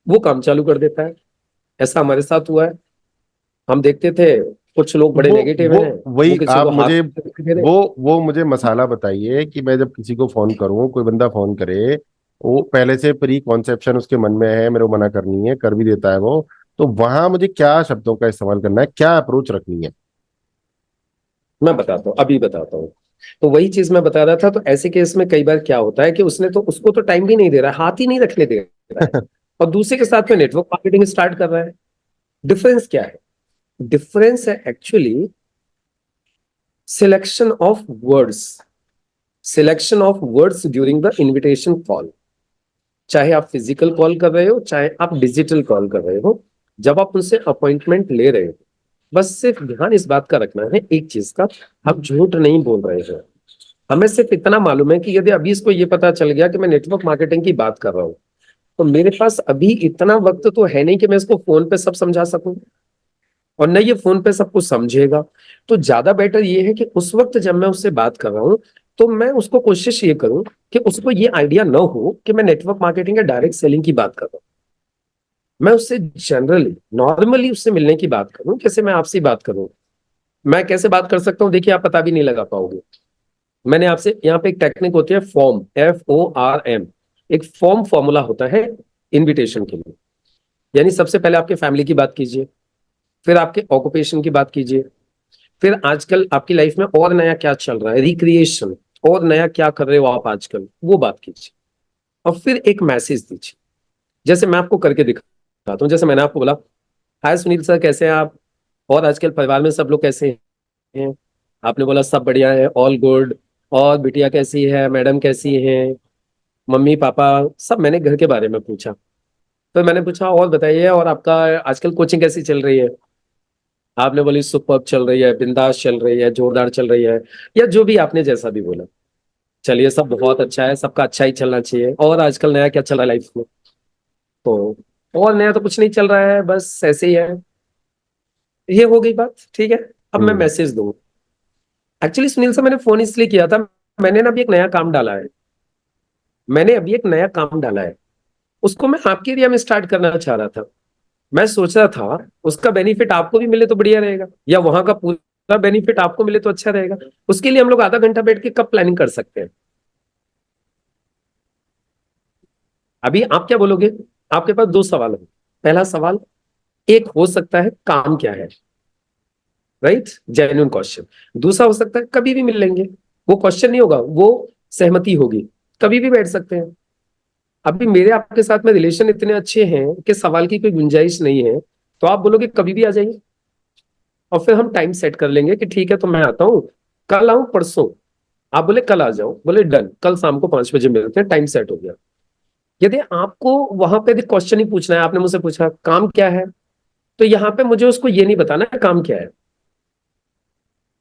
[SPEAKER 2] वो काम चालू कर देता है। ऐसा हमारे साथ हुआ है। हम देखते थे कुछ लोग बड़े
[SPEAKER 1] वो
[SPEAKER 2] नेगेटिव
[SPEAKER 1] वो
[SPEAKER 2] हैं, वो
[SPEAKER 1] वही
[SPEAKER 2] किसी
[SPEAKER 1] आप
[SPEAKER 2] को हाथ
[SPEAKER 1] मुझे
[SPEAKER 2] दे रहे।
[SPEAKER 1] वो मुझे मसाला बताइए कि मैं जब किसी को फोन करूं, कोई बंदा फोन करे, वो पहले से प्री कॉन्सेप्शन उसके मन में है, मेरे को मना करनी है, कर भी देता है वो, तो वहां मुझे क्या शब्दों का इस्तेमाल करना है, क्या अप्रोच रखनी है?
[SPEAKER 2] मैं बताता हूँ, अभी बताता हूँ। तो वही चीज मैं बता रहा था। तो ऐसे केस में कई बार क्या होता है कि उसने तो उसको तो टाइम भी नहीं दे रहा है, हाथ ही नहीं रखने दे रहा है, और दूसरे के साथ में नेटवर्क मार्केटिंग स्टार्ट कर रहा है। डिफरेंस क्या है? डिफरेंस है actually selection of words, selection of words during the invitation call. चाहे आप फिजिकल कॉल कर रहे हो, चाहे आप डिजिटल कॉल कर रहे हो, जब आप उनसे अपॉइंटमेंट ले रहे हो, बस सिर्फ ध्यान इस बात का रखना है एक चीज का, आप झूठ नहीं बोल रहे हो। हमें सिर्फ इतना मालूम है कि यदि अभी इसको ये पता चल गया कि मैं नेटवर्क मार्केटिंग की बात कर रहा हूँ, तो मेरे पास अभी इतना वक्त तो है नहीं कि मैं इसको फोन पे सब समझा सकूं, और न ये फोन पे सब कुछ समझेगा। तो ज्यादा बेटर ये है कि उस वक्त जब मैं उससे बात कर रहा हूं, तो मैं उसको कोशिश ये करूं कि उसको ये आइडिया ना हो कि मैं नेटवर्क मार्केटिंग या डायरेक्ट सेलिंग की बात कर रहा हूं। मैं उससे जनरली नॉर्मली उससे मिलने की बात करूं, कैसे मैं आपसे बात करूं। मैं कैसे बात कर सकता हूं, देखिए आप पता भी नहीं लगा पाओगे। मैंने आपसे, यहाँ पे एक टेक्निक होती है फॉर्म, FORM, एक फॉर्म फॉर्मूला होता है इनविटेशन के लिए। यानी सबसे पहले आपके फैमिली की बात कीजिए, फिर आपके ऑक्यूपेशन की बात कीजिए, फिर आजकल आपकी लाइफ में और नया क्या चल रहा है, रिक्रिएशन, और नया क्या कर रहे हो आप आजकल, वो बात कीजिए, और फिर एक मैसेज दीजिए। जैसे मैं आपको करके दिखाता हूँ, जैसे मैंने आपको बोला, हाय सुनील सर कैसे हैं आप, और आजकल परिवार में सब लोग कैसे हैं। आपने बोला सब बढ़िया है, ऑल गुड। और बिटिया कैसी है, मैडम कैसी हैं, मम्मी पापा, सब मैंने घर के बारे में पूछा। तो मैंने पूछा और बताइए, और आपका आजकल कोचिंग कैसी चल रही है। आपने बोली सुपर्ब चल रही है, बिंदास चल रही है, जोरदार चल रही है, या जो भी आपने जैसा भी बोला। चलिए, सब बहुत अच्छा है, सबका अच्छा ही चलना चाहिए। और आजकल नया क्या चल रहा है लाइफ में? तो और नया तो कुछ नहीं चल रहा है, बस ऐसे ही है। ये हो गई बात, ठीक है। अब मैं
[SPEAKER 1] हम्म।
[SPEAKER 2] मैसेज दूँ। एक्चुअली सुनील से मैंने फोन इसलिए किया था, मैंने ना अभी एक नया काम डाला है। मैंने अभी एक नया काम डाला है, उसको मैं आपके एरिया में स्टार्ट करना चाह रहा था। मैं सोच रहा था उसका बेनिफिट आपको भी मिले तो बढ़िया रहेगा, या वहां का पूरा बेनिफिट आपको मिले तो अच्छा रहेगा। उसके लिए हम लोग आधा घंटा बैठ के कब प्लानिंग कर सकते हैं? अभी आप क्या बोलोगे? आपके पास दो सवाल है। पहला सवाल, एक हो सकता है काम क्या है, राइट, जेन्युइन क्वेश्चन। दूसरा हो सकता है कभी भी मिल लेंगे, वो क्वेश्चन नहीं होगा, वो सहमति होगी, कभी भी बैठ सकते हैं। अभी मेरे आपके साथ में रिलेशन इतने अच्छे हैं कि सवाल की कोई गुंजाइश नहीं है। तो आप बोलोगे कभी भी आ जाइए, और फिर हम टाइम सेट कर लेंगे कि ठीक है तो मैं आता हूँ, कल आऊं परसों। आप बोले कल आ जाओ, बोले डन, कल शाम को 5 बजे मिलते हैं, टाइम सेट हो गया। यदि आपको वहां पे भी क्वेश्चन ही पूछना है, आपने मुझसे पूछा काम क्या है, तो यहाँ पे मुझे उसको ये नहीं बताना है काम क्या है।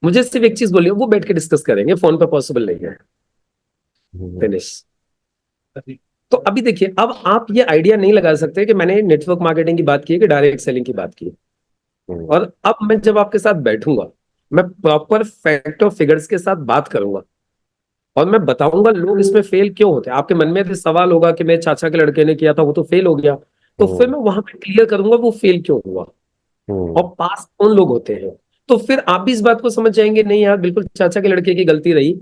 [SPEAKER 2] मुझे सिर्फ एक चीज बोलिए, वो बैठ के डिस्कस करेंगे, फोन पे पॉसिबल नहीं है।
[SPEAKER 1] हम्म।
[SPEAKER 2] फिनिश। तो अभी देखिए, अब आप ये आइडिया नहीं लगा सकते कि मैंने नेटवर्क मार्केटिंग की बात की है कि डायरेक्ट सेलिंग की बात की है।
[SPEAKER 1] हम्म।
[SPEAKER 2] और अब मैं जब आपके साथ बैठूंगा, मैं प्रॉपर फैक्ट और फिगर्स के साथ बात करूंगा, और मैं बताऊंगा लोग इसमें फेल क्यों होते हैं। आपके मन में भी सवाल होगा कि मेरे चाचा के लड़के ने किया था, वो तो फेल हो गया। तो फिर
[SPEAKER 1] हम्म।
[SPEAKER 2] मैं वहां पे क्लियर करूंगा वो फेल क्यों हुआ, और
[SPEAKER 1] हम्म।
[SPEAKER 2] पास कौन लोग होते हैं। तो फिर आप भी इस बात को समझ जाएंगे, नहीं यार बिल्कुल चाचा के लड़के की गलती रही,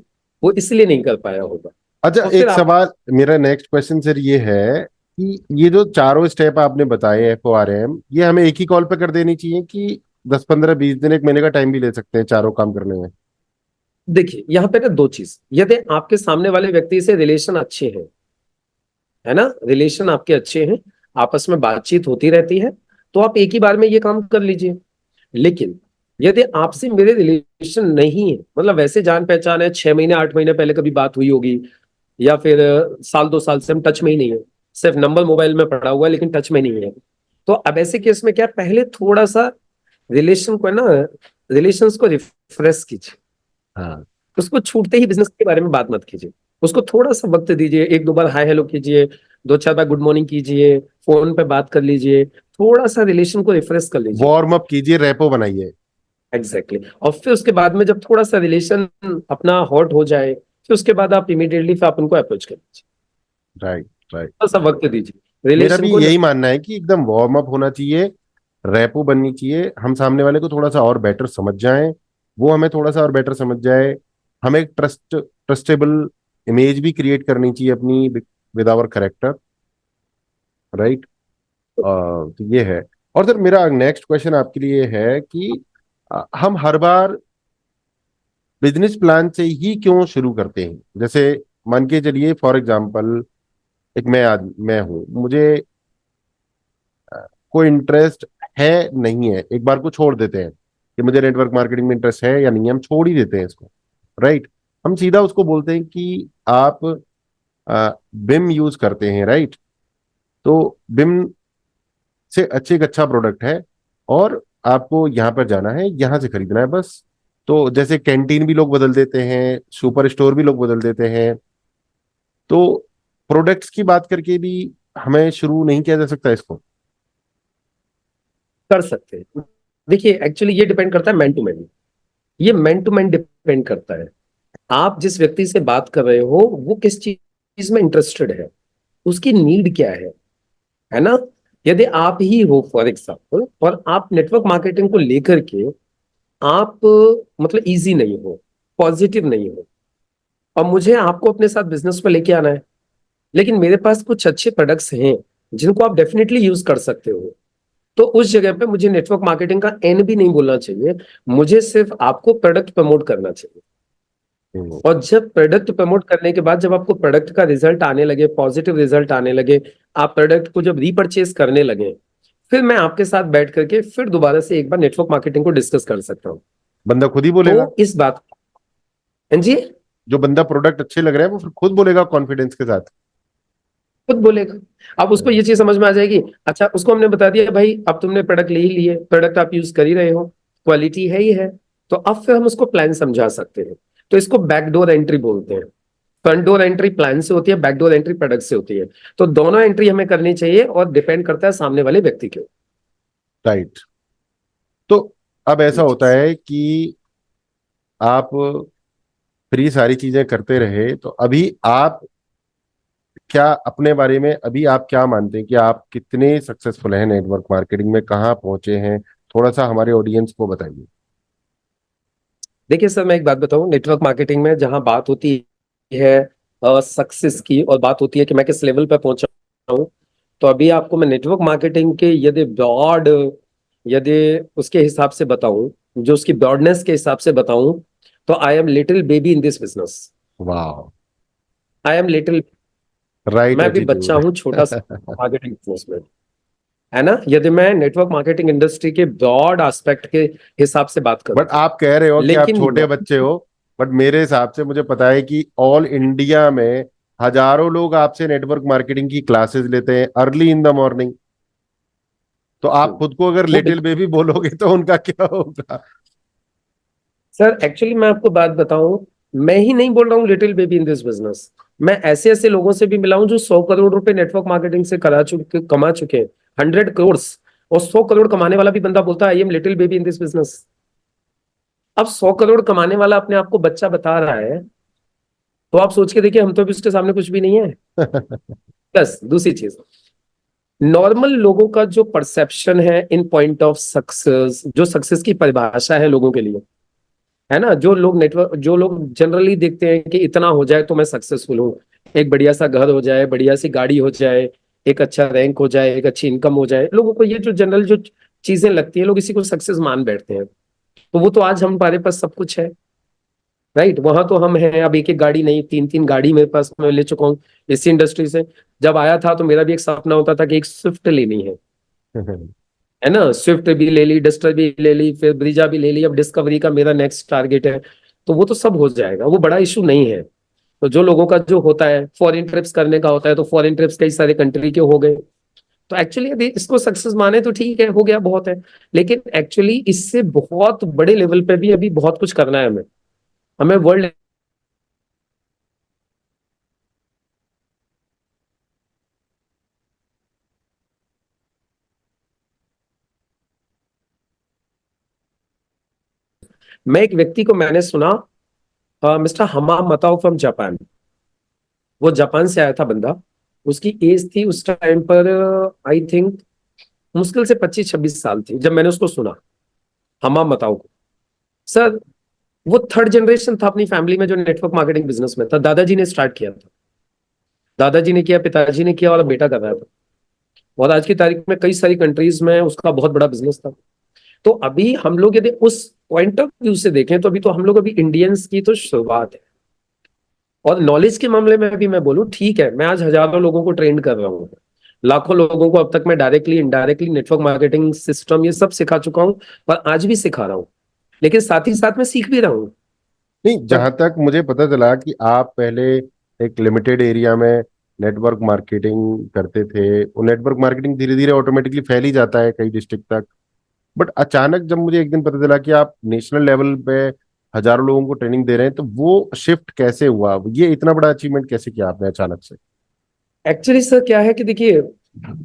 [SPEAKER 2] वो इसलिए नहीं कर पाया होगा।
[SPEAKER 1] अच्छा,
[SPEAKER 2] और फिर
[SPEAKER 1] एक
[SPEAKER 2] आप,
[SPEAKER 1] सवाल मेरा नेक्स्ट क्वेश्चन सर ये है कि ये जो चारों स्टेप आपने बताए, FORM, ये हमें एक ही कॉल पे कर देनी चाहिए कि 10 15 20 दिन 1 महीने का टाइम भी ले सकते हैं चारों काम करने में?
[SPEAKER 2] देखिए यहाँ पे ना दो चीज, यदि आपके सामने वाले व्यक्ति से रिलेशन अच्छे हैं, है ना, रिलेशन आपके अच्छे हैं, आपस में बातचीत होती रहती है, तो आप एक ही बार में ये काम कर लीजिए। लेकिन यदि आपसे मेरे रिलेशन नहीं है, मतलब वैसे जान पहचान है, 6 महीने 8 महीने पहले कभी बात हुई होगी, या फिर साल 2 साल से हम टच में ही नहीं है, सिर्फ नंबर मोबाइल में पड़ा हुआ है लेकिन टच में नहीं है, तो अब ऐसे केस में क्या, पहले थोड़ा सा रिलेशन को है ना, रिलेशंस को रिफ्रेश कीजिए।
[SPEAKER 1] हाँ।
[SPEAKER 2] उसको छूटते ही बिजनेस के बारे में बात मत कीजिए। उसको थोड़ा सा वक्त दीजिए, एक दो बार हाय हेलो कीजिए, 2 4 बार गुड मॉर्निंग कीजिए, फोन पे बात कर लीजिए, थोड़ा सा रिलेशन को रिफ्रेश कर लीजिए।
[SPEAKER 1] वार्म अप कीजिए, रेपो बनाइए।
[SPEAKER 2] Exactly exactly। और फिर उसके बाद में जब थोड़ा सा रिलेशन अपना हॉट हो जाए, फिर उसके बाद आप इमीडिएटली फिर आप उनको अप्रोच कर लीजिए।
[SPEAKER 1] राइट। राइट।
[SPEAKER 2] थोड़ा सा वक्त दीजिए
[SPEAKER 1] मेरा
[SPEAKER 2] रिलेशन
[SPEAKER 1] भी
[SPEAKER 2] को।
[SPEAKER 1] यही मानना है कि एकदम वार्म अप होना चाहिए, रेपो बननी चाहिए, हम सामने वाले को थोड़ा सा और बेटर समझ जाएं, वो हमें थोड़ा सा और बेटर समझ जाए, हमें एक ट्रस्टेबल इमेज भी क्रिएट करनी चाहिए अपनी, विद आवर करेक्टर। राइट। तो ये है। और सर मेरा नेक्स्ट क्वेश्चन आपके लिए है कि हम हर बार बिजनेस प्लान से ही क्यों शुरू करते हैं? जैसे मान के चलिए फॉर एग्जांपल, एक मैं हूं, मुझे कोई इंटरेस्ट है नहीं है, एक बार को छोड़ देते हैं कि मुझे नेटवर्क मार्केटिंग में इंटरेस्ट है या नहीं है, हम छोड़ ही देते हैं इसको। राइट। हम सीधा उसको बोलते हैं कि आप बिम यूज करते हैं, राइट, तो बिम से अच्छे एक अच्छा प्रोडक्ट है, और आपको यहाँ पर जाना है, यहाँ से खरीदना है बस। तो जैसे कैंटीन भी लोग बदल देते हैं, सुपर स्टोर भी लोग बदल देते हैं, तो प्रोडक्ट्स की बात करके भी हमें शुरू नहीं किया जा सकता इसको?
[SPEAKER 2] कर सकते हैं। देखिए एक्चुअली ये डिपेंड करता है मैन टू मैन, ये मैन टू मैन डिपेंड करता है। आप जिस व्यक्ति से बात कर रहे हो वो किस चीज में इंटरेस्टेड है, उसकी नीड क्या है ना। यदि आप ही हो फॉर एग्जाम्पल, और आप नेटवर्क मार्केटिंग को लेकर के आप मतलब इजी नहीं हो, पॉजिटिव नहीं हो, और मुझे आपको अपने साथ बिजनेस में लेके आना है, लेकिन मेरे पास कुछ अच्छे प्रोडक्ट्स हैं जिनको आप डेफिनेटली यूज कर सकते हो, तो उस जगह पे मुझे नेटवर्क मार्केटिंग का एन भी नहीं बोलना चाहिए, मुझे सिर्फ आपको प्रोडक्ट प्रमोट करना चाहिए।
[SPEAKER 1] हम्म।
[SPEAKER 2] और जब प्रोडक्ट प्रमोट करने के बाद जब आपको प्रोडक्ट का रिजल्ट आने लगे, पॉजिटिव रिजल्ट आने लगे, आप प्रोडक्ट को जब रीपरचेज करने लगे, फिर मैं आपके साथ बैठ करके फिर दोबारा से एक बार नेटवर्क मार्केटिंग को डिस्कस कर सकता हूँ।
[SPEAKER 1] बंदा खुद ही
[SPEAKER 2] तो
[SPEAKER 1] बोलेगा।
[SPEAKER 2] इस बात, हाँ जी,
[SPEAKER 1] जो बंदा प्रोडक्ट अच्छे लग रहे हैं वो फिर खुद बोलेगा कॉन्फिडेंस के साथ।
[SPEAKER 2] खुद बोलेगा। अब उसको ये चीज समझ में आ जाएगी, अच्छा उसको हमने बता दिया भाई अब तुमने प्रोडक्ट ले ही लिए, प्रोडक्ट आप यूज कर ही रहे हो, क्वालिटी है ही है, तो अब फिर हम उसको प्लान समझा सकते हैं। तो इसको बैकडोर एंट्री बोलते हैं। फ्रंट डोर एंट्री प्लान से होती है, बैक डोर एंट्री प्रोडक्ट से होती है। तो दोनों एंट्री हमें करनी चाहिए और डिपेंड करता है सामने वाले व्यक्ति के
[SPEAKER 1] राइट। तो अब ऐसा होता
[SPEAKER 2] ऊपर।
[SPEAKER 1] है कि आप फिर ये सारी चीजें करते रहे, तो अभी आप क्या अपने बारे में, अभी आप क्या मानते हैं कि आप कितने सक्सेसफुल हैं नेटवर्क मार्केटिंग में, कहाँ पहुंचे हैं? थोड़ा सा हमारे ऑडियंस को बताइए।
[SPEAKER 2] देखिए सर, मैं एक बात बताऊं, नेटवर्क मार्केटिंग में जहां बात होती है सक्सेस की, और बात होती है कि मैं किस लेवल पे पहुंचा हूं, तो अभी आपको मैं नेटवर्क मार्केटिंग के यदि ब्रॉड, यदि उसके हिसाब से बताऊं, जो उसकी ब्रॉडनेस के हिसाब से बताऊं, तो I am little baby in this business.
[SPEAKER 1] वाह।
[SPEAKER 2] आई एम लिटिल,
[SPEAKER 1] राइट
[SPEAKER 2] मैं अभी बच्चा
[SPEAKER 1] एटीट्यूड।
[SPEAKER 2] हूं, छोटा सा मार्केटिंग बिजनेस में, है ना, यदि मैं नेटवर्क मार्केटिंग इंडस्ट्री के ब्रॉड एस्पेक्ट के हिसाब से बात करूं
[SPEAKER 1] बट
[SPEAKER 2] तो।
[SPEAKER 1] आप कह रहे हो कि आप
[SPEAKER 2] लेकिन
[SPEAKER 1] छोटे बच्चे हो, बट मेरे हिसाब से मुझे पता है कि ऑल इंडिया में हजारों लोग आपसे नेटवर्क मार्केटिंग की क्लासेस लेते हैं अर्ली इन द मॉर्निंग। तो आप खुद को अगर
[SPEAKER 2] वो
[SPEAKER 1] लिटिल बेबी बोलोगे तो उनका क्या होगा?
[SPEAKER 2] सर, एक्चुअली मैं आपको बात बताऊं, मैं ही नहीं बोल रहा हूँ little baby in this business. मैं ऐसे ऐसे लोगों से भी मिला हूं जो 100 करोड़ रुपए नेटवर्क मार्केटिंग से कमा चुके हैं, 100 करोड़। और 100 करोड़ कमाने वाला भी बंदा बोलता है आई am little baby in this business. अब 100 करोड़ कमाने वाला अपने आप को बच्चा बता रहा है, तो आप सोच के देखिए, हम तो भी उसके सामने कुछ भी नहीं है। प्लस दूसरी चीज, नॉर्मल लोगों का जो परसेप्शन है इन पॉइंट ऑफ सक्सेस, जो सक्सेस की परिभाषा है लोगों के लिए, है ना, जो लोग जनरली देखते हैं कि इतना हो जाए तो मैं सक्सेसफुल हूँ, एक बढ़िया सा घर हो जाए, बढ़िया सी गाड़ी हो जाए, एक अच्छा रैंक हो जाए, एक अच्छी इनकम हो जाए, लोगों को ये जो जनरल जो चीजें लगती है, लोग इसी को सक्सेस मान बैठते हैं। तो वो तो आज हमारे पास सब कुछ है, राइट, वहां तो हम हैं। अब एक एक गाड़ी नहीं, तीन तीन गाड़ी मेरे पास, मैं ले चुका हूँ इसी इंडस्ट्री से। जब आया था तो मेरा भी एक सपना होता था कि एक स्विफ्ट लेनी है ना, स्विफ्ट भी ले ली, डस्टर भी ले ली, फिर ब्रीजा भी ले ली, अब डिस्कवरी का मेरा नेक्स्ट टारगेट है। तो वो तो सब हो जाएगा, वो बड़ा इशू नहीं है। तो जो लोगों का जो होता है फॉरेन ट्रिप्स करने का होता है, तो फॉरेन ट्रिप्स कई सारे कंट्री के हो गए। तो एक्चुअली यदि इसको सक्सेस माने तो ठीक है, हो गया, बहुत है। लेकिन एक्चुअली इससे बहुत बड़े लेवल पे भी अभी बहुत कुछ करना है हमें। हमें वर्ल्ड, मैं एक व्यक्ति को मैंने सुना, मिस्टर हमा मताओ फ्रॉम जापान। वो जापान से आया था बंदा, उसकी एज थी उस टाइम पर, आई थिंक मुश्किल से 25-26 साल थी जब मैंने उसको सुना, हमा मताओ को। सर, वो थर्ड जनरेशन था अपनी फैमिली में जो नेटवर्क मार्केटिंग बिजनेस में था। दादाजी ने स्टार्ट किया था, दादाजी ने किया, पिताजी ने किया, और अब बेटा कर रहा था। और आज की तारीख में कई सारी कंट्रीज में उसका बहुत बड़ा बिजनेस था। तो अभी हम लोग यदि उस पॉइंट ऑफ व्यू से देखें, तो अभी तो हम लोग अभी इंडियंस की तो शुरुआत है। और नॉलेज के मामले में भी मैं बोलूं, ठीक है, मैं आज हजारों लोगों को ट्रेन कर रहा हूँ, लाखों लोगों को अब तक मैं directly indirectly network marketing system ये सब सिखा चुका हूँ, और आज भी सिखा रहा हूँ। लेकिन साथ ही साथ मैं सीख भी रहा हूँ।
[SPEAKER 1] नहीं,
[SPEAKER 2] पर
[SPEAKER 1] जहां तक मुझे पता चला कि आप पहले एक लिमिटेड एरिया में नेटवर्क मार्केटिंग करते थे, वो नेटवर्क मार्केटिंग धीरे धीरे ऑटोमेटिकली फैल ही जाता है कई डिस्ट्रिक्ट तक। बट अचानक जब मुझे एक दिन पता चला कि आप नेशनल लेवल पे हजारों लोगों को ट्रेनिंग दे रहे हैं, तो वो शिफ्ट कैसे हुआ? ये इतना बड़ा अचीवमेंट कैसे किया आपने अचानक से?
[SPEAKER 2] एक्चुअली सर क्या है कि देखिए,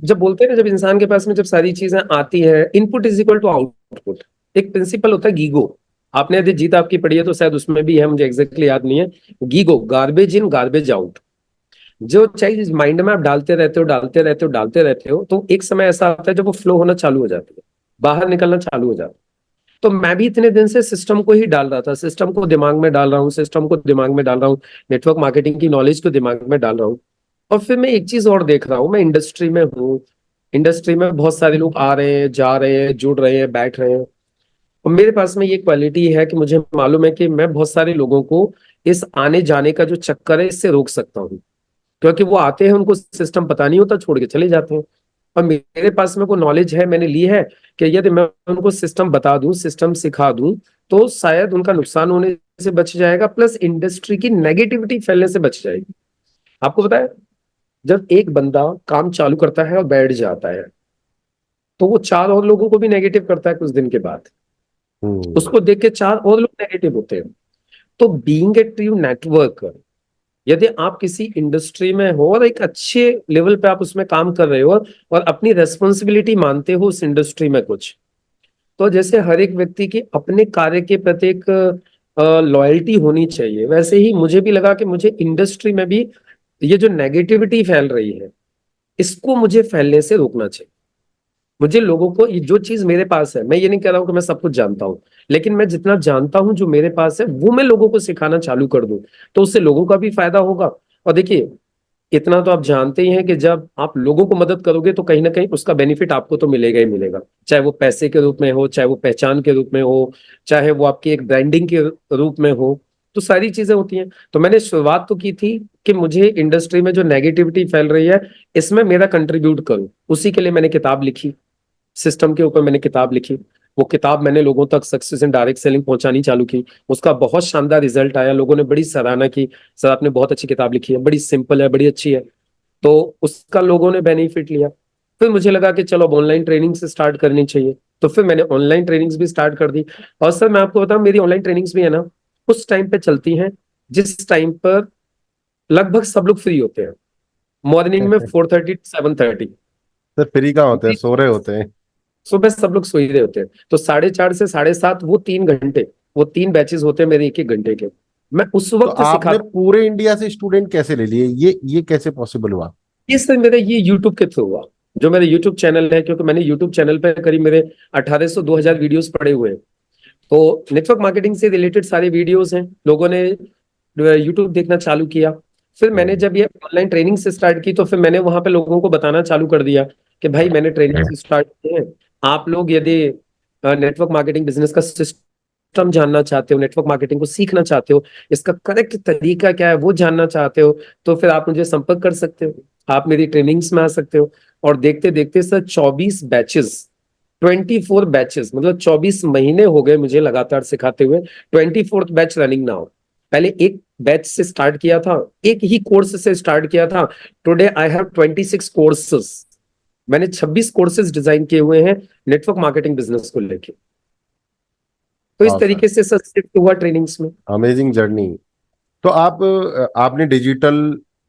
[SPEAKER 2] जब बोलते हैं ना, जब इंसान के पास में जब सारी चीजें आती है, input is equal to output, एक प्रिंसिपल होता है गीगो। आपने यदि जीत आपकी पढ़ी है तो शायद उसमें भी है, मुझे एग्जैक्टली याद नहीं है। GIGO, garbage in garbage out. जो चीज माइंड में आप डालते रहते हो, डालते रहते हो, डालते रहते हो, तो एक समय ऐसा आता है जब वो फ्लो होना चालू हो जाती है, बाहर निकलना चालू हो जाता है। तो मैं भी इतने दिन से सिस्टम को ही डाल रहा था, सिस्टम को दिमाग में डाल रहा हूँ, सिस्टम को दिमाग में डाल रहा हूँ, नेटवर्क मार्केटिंग की नॉलेज को दिमाग में डाल रहा हूँ। और फिर मैं एक चीज और देख रहा हूँ, मैं इंडस्ट्री में हूँ, इंडस्ट्री में बहुत सारे लोग आ रहे हैं, जा रहे हैं, जुड़ रहे हैं, बैठ रहे हैं। और मेरे पास में ये क्वालिटी है कि मुझे मालूम है कि मैं बहुत सारे लोगों को इस आने जाने का जो चक्कर है इससे रोक सकता हूँ। क्योंकि वो आते हैं, उनको सिस्टम पता नहीं होता, छोड़ के चले जाते हैं। और मेरे पास में वो नॉलेज है, मैंने ली है, कि यदि मैं उनको सिस्टम बता दूं, सिस्टम सिखा दूं, तो शायद उनका नुकसान होने से बच जाएगा, प्लस इंडस्ट्री की नेगेटिविटी फैलने से बच जाएगी। आपको पता है, जब एक बंदा काम चालू करता है और बैठ जाता है, तो वो चार और लोगों को भी नेगेटिव करता है कुछ दिन के बाद।
[SPEAKER 1] हम्म।
[SPEAKER 2] उसको देख के चार और लोग नेगेटिव होते हैं। तो बीइंग ए ट्रू नेटवर्कर, यदि आप किसी इंडस्ट्री में हो और एक अच्छे लेवल पे आप उसमें काम कर रहे हो और अपनी रेस्पॉन्सिबिलिटी मानते हो उस इंडस्ट्री में कुछ, तो जैसे हर एक व्यक्ति की अपने कार्य के प्रति एक लॉयल्टी होनी चाहिए, वैसे ही मुझे भी लगा कि मुझे इंडस्ट्री में भी ये जो नेगेटिविटी फैल रही है इसको मुझे फैलने से रोकना चाहिए। मुझे लोगों को ये जो चीज मेरे पास है, मैं ये नहीं कह रहा हूं कि मैं सब कुछ जानता हूं, लेकिन मैं जितना जानता हूं जो मेरे पास है वो मैं लोगों को सिखाना चालू कर दूं, तो उससे लोगों का भी फायदा होगा। और देखिए, इतना तो आप जानते ही हैं कि जब आप लोगों को मदद करोगे तो कहीं ना कहीं उसका बेनिफिट आपको तो मिलेगा ही मिलेगा, चाहे वो पैसे के रूप में हो, चाहे वो पहचान के रूप में हो, चाहे वो आपकी एक ब्रांडिंग के रूप में हो, तो सारी चीजें होती हैं। तो मैंने शुरुआत तो की थी कि मुझे इंडस्ट्री में जो नेगेटिविटी फैल रही है इसमें मेरा कंट्रीब्यूट करूं, उसी के लिए मैंने किताब लिखी, सिस्टम के ऊपर मैंने किताब लिखी। वो किताब मैंने लोगों तक सक्सेस इन डायरेक्ट सेलिंग पहुंचानी चालू की, उसका बहुत शानदार रिजल्ट आया, लोगों ने बड़ी सराहना की, सर आपने बहुत अच्छी किताब लिखी है, बड़ी सिंपल है, बड़ी अच्छी है। तो उसका लोगों ने बेनिफिट लिया। फिर मुझे लगा कि चलो अब ऑनलाइन ट्रेनिंग से स्टार्ट करनी चाहिए, तो फिर मैंने ऑनलाइन ट्रेनिंग्स भी स्टार्ट कर दी। और सर मैं आपको बताऊं, मेरी ऑनलाइन ट्रेनिंग्स भी है ना, उस टाइम पे चलती हैं जिस टाइम पर लगभग सब लोग फ्री होते हैं, मॉर्निंग में 4:30 to 7:30।
[SPEAKER 1] सर फ्री कहाँ होते हैं, सो रहे होते हैं।
[SPEAKER 2] सुबह सब लोग सो ही रहे होते हैं, तो 4:30 से 7:30 वो 3 घंटे, वो 3 बैचेस होते हैं मेरे 1-1 घंटे के, मैं उस
[SPEAKER 1] तो
[SPEAKER 2] वक्त
[SPEAKER 1] आपने
[SPEAKER 2] सिखाता।
[SPEAKER 1] पूरे इंडिया से स्टूडेंट कैसे ले लिए, ये कैसे पॉसिबल हुआ?
[SPEAKER 2] इस तरह मेरा ये यूट्यूब के थ्रू हुआ, जो मेरा यूट्यूब चैनल है, क्योंकि मैंने यूट्यूब चैनल पे करीब मेरे 1800-2000 वीडियोस पड़े हुए हैं। तो नेटवर्क मार्केटिंग से रिलेटेड सारे वीडियोस हैं, लोगों ने यूट्यूब देखना चालू किया। फिर मैंने
[SPEAKER 1] हम्म।
[SPEAKER 2] जब ये ऑनलाइन ट्रेनिंग से स्टार्ट की तो फिर मैंने वहां पे लोगों को बताना चालू कर दिया कि भाई मैंने ट्रेनिंग स्टार्ट की है, आप लोग यदि नेटवर्क मार्केटिंग बिजनेस का सिस्टम जानना चाहते हो, नेटवर्क मार्केटिंग को सीखना चाहते हो, इसका करेक्ट तरीका क्या है वो जानना चाहते हो, तो फिर आप मुझे संपर्क कर सकते हो, आप मेरी ट्रेनिंग्स में आ सकते हो। और देखते देखते सर 24 बैचेस, 24 बैचेस, मतलब 24 महीने हो गए मुझे लगातार सिखाते हुए, 24th बैच रनिंग नाउ। पहले एक बैच से स्टार्ट किया था, एक ही कोर्स से स्टार्ट किया था, टुडे आई हैव 26 कोर्सेस। मैंने 26 कोर्सेज डिजाइन किए हुए हैं नेटवर्क मार्केटिंग बिजनेस को लेके। तो इस
[SPEAKER 1] वाह सर,
[SPEAKER 2] तरीके से सर शिफ्ट हुआ ट्रेनिंग्स में।
[SPEAKER 1] Amazing journey. तो आपने डिजिटल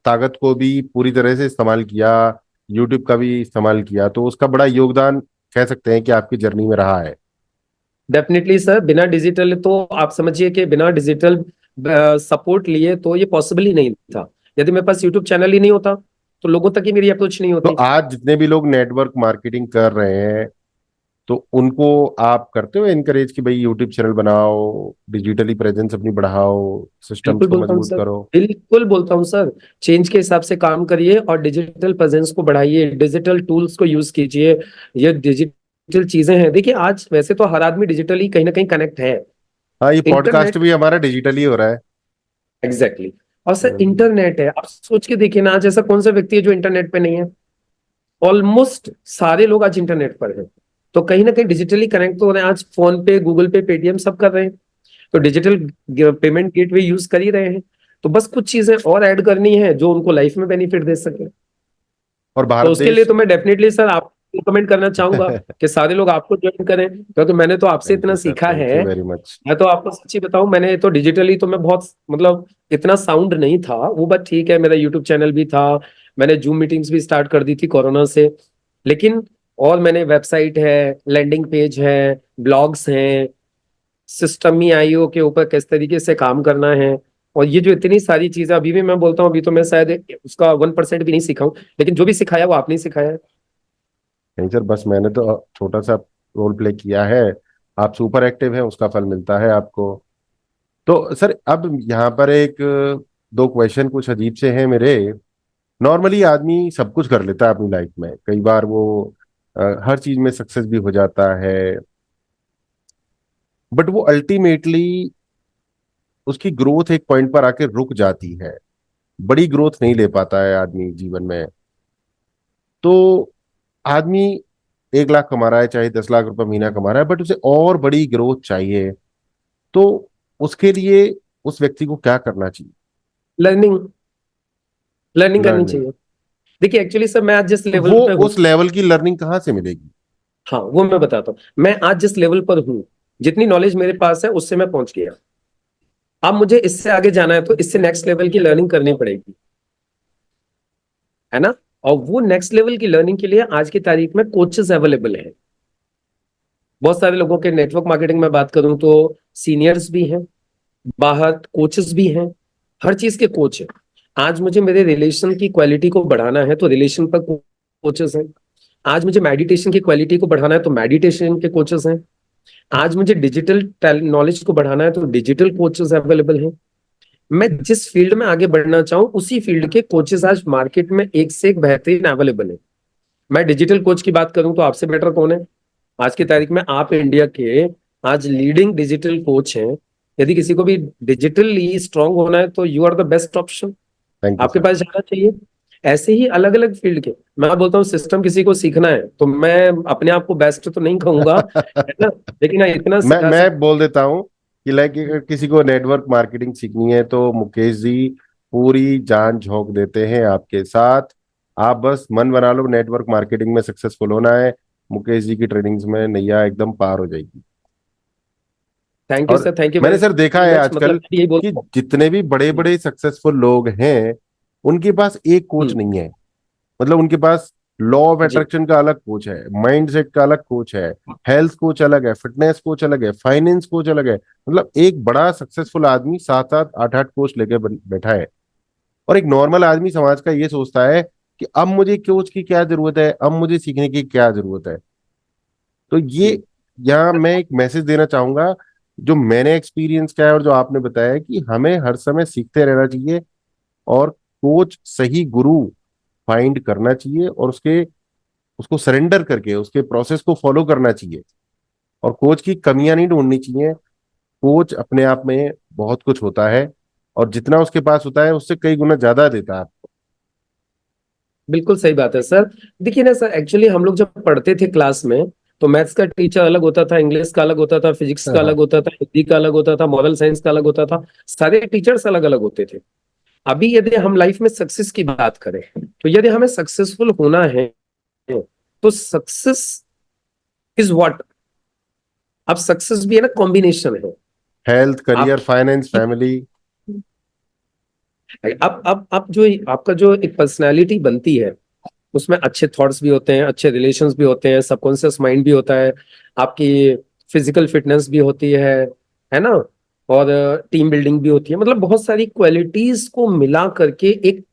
[SPEAKER 1] ताकत को भी पूरी तरह से इस्तेमाल किया, यूट्यूब का भी इस्तेमाल किया, तो उसका बड़ा योगदान कह सकते हैं कि आपकी जर्नी में रहा है।
[SPEAKER 2] डेफिनेटली सर, बिना डिजिटल तो आप समझिए कि बिना डिजिटल सपोर्ट लिए तो ये पॉसिबल ही नहीं था। यदि मेरे पास यूट्यूब चैनल ही नहीं होता तो लोगों तक ही मेरी अप्रोच नहीं
[SPEAKER 1] तो
[SPEAKER 2] होती।
[SPEAKER 1] आज जितने भी लोग नेटवर्क मार्केटिंग कर रहे हैं, तो उनको आप करते हो एनकरेज कि भाई यूट्यूब चैनल बनाओ, डिजिटली प्रेजेंस अपनी बढ़ाओ, सिस्टम्स
[SPEAKER 2] बिल्कुल
[SPEAKER 1] को
[SPEAKER 2] बोलता हूँ
[SPEAKER 1] मजबूत
[SPEAKER 2] सर,
[SPEAKER 1] करो?
[SPEAKER 2] बिल्कुल बोलता हूँ सर, चेंज के हिसाब से काम करिए और डिजिटल प्रेजेंस को बढ़ाइए, डिजिटल टूल्स को यूज कीजिए। ये डिजिटल चीजें हैं, देखिए आज वैसे तो हर आदमी डिजिटली कहीं ना कहीं कनेक्ट है।
[SPEAKER 1] हाँ, ये पॉडकास्ट
[SPEAKER 2] इंटरनेट,
[SPEAKER 1] भी हमारा डिजिटली हो रहा है।
[SPEAKER 2] Exactly exactly। और सर
[SPEAKER 1] हम्म।
[SPEAKER 2] इंटरनेट है, आप सोच के देखिए ना, आज ऐसा कौन सा व्यक्ति है जो इंटरनेट पे नहीं है? ऑलमोस्ट सारे लोग आज इंटरनेट पर हैं। तो कहीं ना कहीं डिजिटली कनेक्ट तो हो रहे हैं, आज फोन पे, गूगल पे, पेटीएम सब कर रहे हैं, तो डिजिटल पेमेंट गेटवे यूज कर ही रहे हैं। तो बस कुछ चीजें और ऐड करनी है जो उनको लाइफ में बेनिफिट दे सके।
[SPEAKER 1] और
[SPEAKER 2] तो
[SPEAKER 1] भारत
[SPEAKER 2] उसके लिए
[SPEAKER 1] देश।
[SPEAKER 2] तो मैं डेफिनेटली सर आपको रिकमेंड करना चाहूंगा कि सारे लोग आपको ज्वाइन करें, क्योंकि मैंने तो आपसे
[SPEAKER 1] थैंक
[SPEAKER 2] इतना
[SPEAKER 1] यू सर,
[SPEAKER 2] सीखा
[SPEAKER 1] थैंक
[SPEAKER 2] है।
[SPEAKER 1] You very much.
[SPEAKER 2] मैं तो आपको सच्ची बताऊं, मैंने तो डिजिटली तो मैं बहुत मतलब इतना साउंड नहीं था वो, बात ठीक है, मेरा यूट्यूब चैनल भी था, मैंने जूम मीटिंग्स भी स्टार्ट कर दी थी कोरोना से, लेकिन और मैंने वेबसाइट है, लैंडिंग पेज है, ब्लॉग्स हैं, सिस्टम ही आईओ के ऊपर किस तरीके से काम करना है, और ये जो इतनी सारी चीजें अभी भी मैं बोलता हूँ, अभी तो मैं शायद उसका 1% भी नहीं सीखा हूँ, लेकिन जो भी सिखाया वो आपने ही सिखाया है।
[SPEAKER 1] नहीं सर, बस मैंने तो छोटा सा रोल प्ले किया है। आप सुपर एक्टिव हैं, उसका फल मिलता है आपको। तो सर अब यहाँ पर एक दो क्वेश्चन कुछ अजीब से हैं मेरे। नॉर्मली आदमी सब कुछ कर लेता है अपनी लाइफ में, कई बार वो हर चीज में सक्सेस भी हो जाता है, बट वो अल्टीमेटली उसकी ग्रोथ एक पॉइंट पर आके रुक जाती है, बड़ी ग्रोथ नहीं ले पाता है आदमी जीवन में। तो आदमी 1 लाख कमा रहा है, चाहे 10 लाख रुपए महीना कमा रहा है, बट उसे और बड़ी ग्रोथ चाहिए, तो उसके लिए उस व्यक्ति को क्या करना चाहिए?
[SPEAKER 2] लर्निंग, लर्निंग करनी
[SPEAKER 1] लर्निंग।
[SPEAKER 2] चाहिए। देखिए एक्चुअली सर, मैं आज जिस लेवल
[SPEAKER 1] वो
[SPEAKER 2] पे हूँ,
[SPEAKER 1] उस लेवल की लर्निंग कहाँ से मिलेगी?
[SPEAKER 2] हाँ वो मैं बताता हूँ, मैं आज जिस लेवल पर हूँ, जितनी नॉलेज मेरे पास है उससे मैं पहुंच गया। अब मुझे इससे आगे जाना है तो इससे नेक्स्ट लेवल की लर्निंग करनी पड़ेगी, है ना। और वो नेक्स्ट लेवल की लर्निंग के लिए आज की तारीख में कोचेस अवेलेबल हैं। बहुत सारे लोगों के नेटवर्क मार्केटिंग में बात करूं तो सीनियर्स भी हैं, बाहर कोचेस भी हैं, हर चीज के कोच हैं। आज मुझे मेरे रिलेशन की क्वालिटी को बढ़ाना है तो रिलेशन पर कोचेस हैं। आज मुझे मेडिटेशन की क्वालिटी को बढ़ाना है तो मेडिटेशन के कोचेस हैं। आज मुझे डिजिटल नॉलेज को बढ़ाना है तो डिजिटल कोचेस अवेलेबल हैं। मैं जिस फील्ड में आगे बढ़ना चाहूँ उसी फील्ड के कोचेस आज मार्केट में एक से एक बेहतरीन अवेलेबल है। मैं डिजिटल कोच की बात करूं तो आपसे बेटर कौन है आज की तारीख में? आप इंडिया के आज लीडिंग डिजिटल कोच हैं। यदि किसी को भी डिजिटली स्ट्रांग होना है तो you are the best option,
[SPEAKER 1] thank you
[SPEAKER 2] आपके
[SPEAKER 1] सर।
[SPEAKER 2] पास जाना चाहिए। ऐसे ही अलग अलग फील्ड के मैं बोलता हूँ सिस्टम किसी को सीखना है तो मैं अपने आप को बेस्ट तो नहीं कहूंगा, है ना, लेकिन हाँ इतना सिखा
[SPEAKER 1] मैं बोल देता हूँ कि लाइक अगर किसी को नेटवर्क मार्केटिंग सीखनी है तो मुकेश जी पूरी जान झोंक देते हैं आपके साथ। आप बस मन बना लो, नेटवर्क मार्केटिंग में सक्सेसफुल होना है, मुकेश जी की ट्रेनिंग्स में नैया एकदम पार हो जाएगी।
[SPEAKER 2] थैंक यू
[SPEAKER 1] और
[SPEAKER 2] सर, थैंक यू
[SPEAKER 1] मैंने सर देखा
[SPEAKER 2] वेरी
[SPEAKER 1] है
[SPEAKER 2] मच। मतलब
[SPEAKER 1] आजकल
[SPEAKER 2] मैं यही
[SPEAKER 1] कि
[SPEAKER 2] बोलता हूँ।
[SPEAKER 1] जितने भी बड़े
[SPEAKER 2] हम्म,
[SPEAKER 1] बड़े सक्सेसफुल लोग हैं उनके पास एक कोच
[SPEAKER 2] हम्म,
[SPEAKER 1] नहीं है। मतलब उनके पास लॉ ऑफ
[SPEAKER 2] जी
[SPEAKER 1] अट्रैक्शन का अलग कोच है, माइंडसेट का अलग कोच है, हेल्थ कोच अलग है, फिटनेस कोच अलग है, फाइनेंस कोच अलग है। मतलब एक बड़ा सक्सेसफुल आदमी सात सात आठ आठ कोच लेके बैठा है। और एक नॉर्मल आदमी समाज का ये सोचता है कि अब मुझे कोच की क्या जरूरत है, अब मुझे सीखने की क्या जरूरत है। तो ये
[SPEAKER 2] जी
[SPEAKER 1] यहाँ मैं एक मैसेज देना चाहूंगा, जो मैंने एक्सपीरियंस किया है और जो आपने बताया है, कि हमें हर समय सीखते रहना चाहिए और कोच सही गुरु फाइंड करना चाहिए और उसके उसको सरेंडर करके उसके प्रोसेस को फॉलो करना चाहिए। और कोच की कमियां नहीं ढूंढनी चाहिए। कोच अपने आप में बहुत कुछ होता है और जितना उसके पास होता है उससे कई गुना ज्यादा देता है।
[SPEAKER 2] बिल्कुल सही बात है सर। देखिए ना सर, एक्चुअली हम लोग जब पढ़ते थे क्लास में तो मैथ्स का टीचर अलग होता था, इंग्लिश का अलग होता था, फिजिक्स का
[SPEAKER 1] हाँ,
[SPEAKER 2] अलग होता था, हिंदी का अलग होता था, मॉरल साइंस का अलग होता था। सारे टीचर्स अलग अलग होते थे। अभी यदि हम लाइफ में सक्सेस की बात करें तो यदि हमें सक्सेसफुल होना है तो सक्सेस इज व्हाट। अब सक्सेस भी है ना, कॉम्बिनेशन है।
[SPEAKER 1] हेल्थ, करियर,
[SPEAKER 2] आपकी
[SPEAKER 1] फाइनेंस, फैमिली।
[SPEAKER 2] अब जो आपका जो एक पर्सनैलिटी बनती है उसमें अच्छे थॉट्स भी होते हैं, अच्छे रिलेशंस भी होते हैं, सबकॉन्शियस माइंड भी होता है, आपकी फिजिकल फिटनेस भी होती है ना, और टीम बिल्डिंग भी होती है। मतलब बहुत सारी क्वालिटीज को मिला करके एक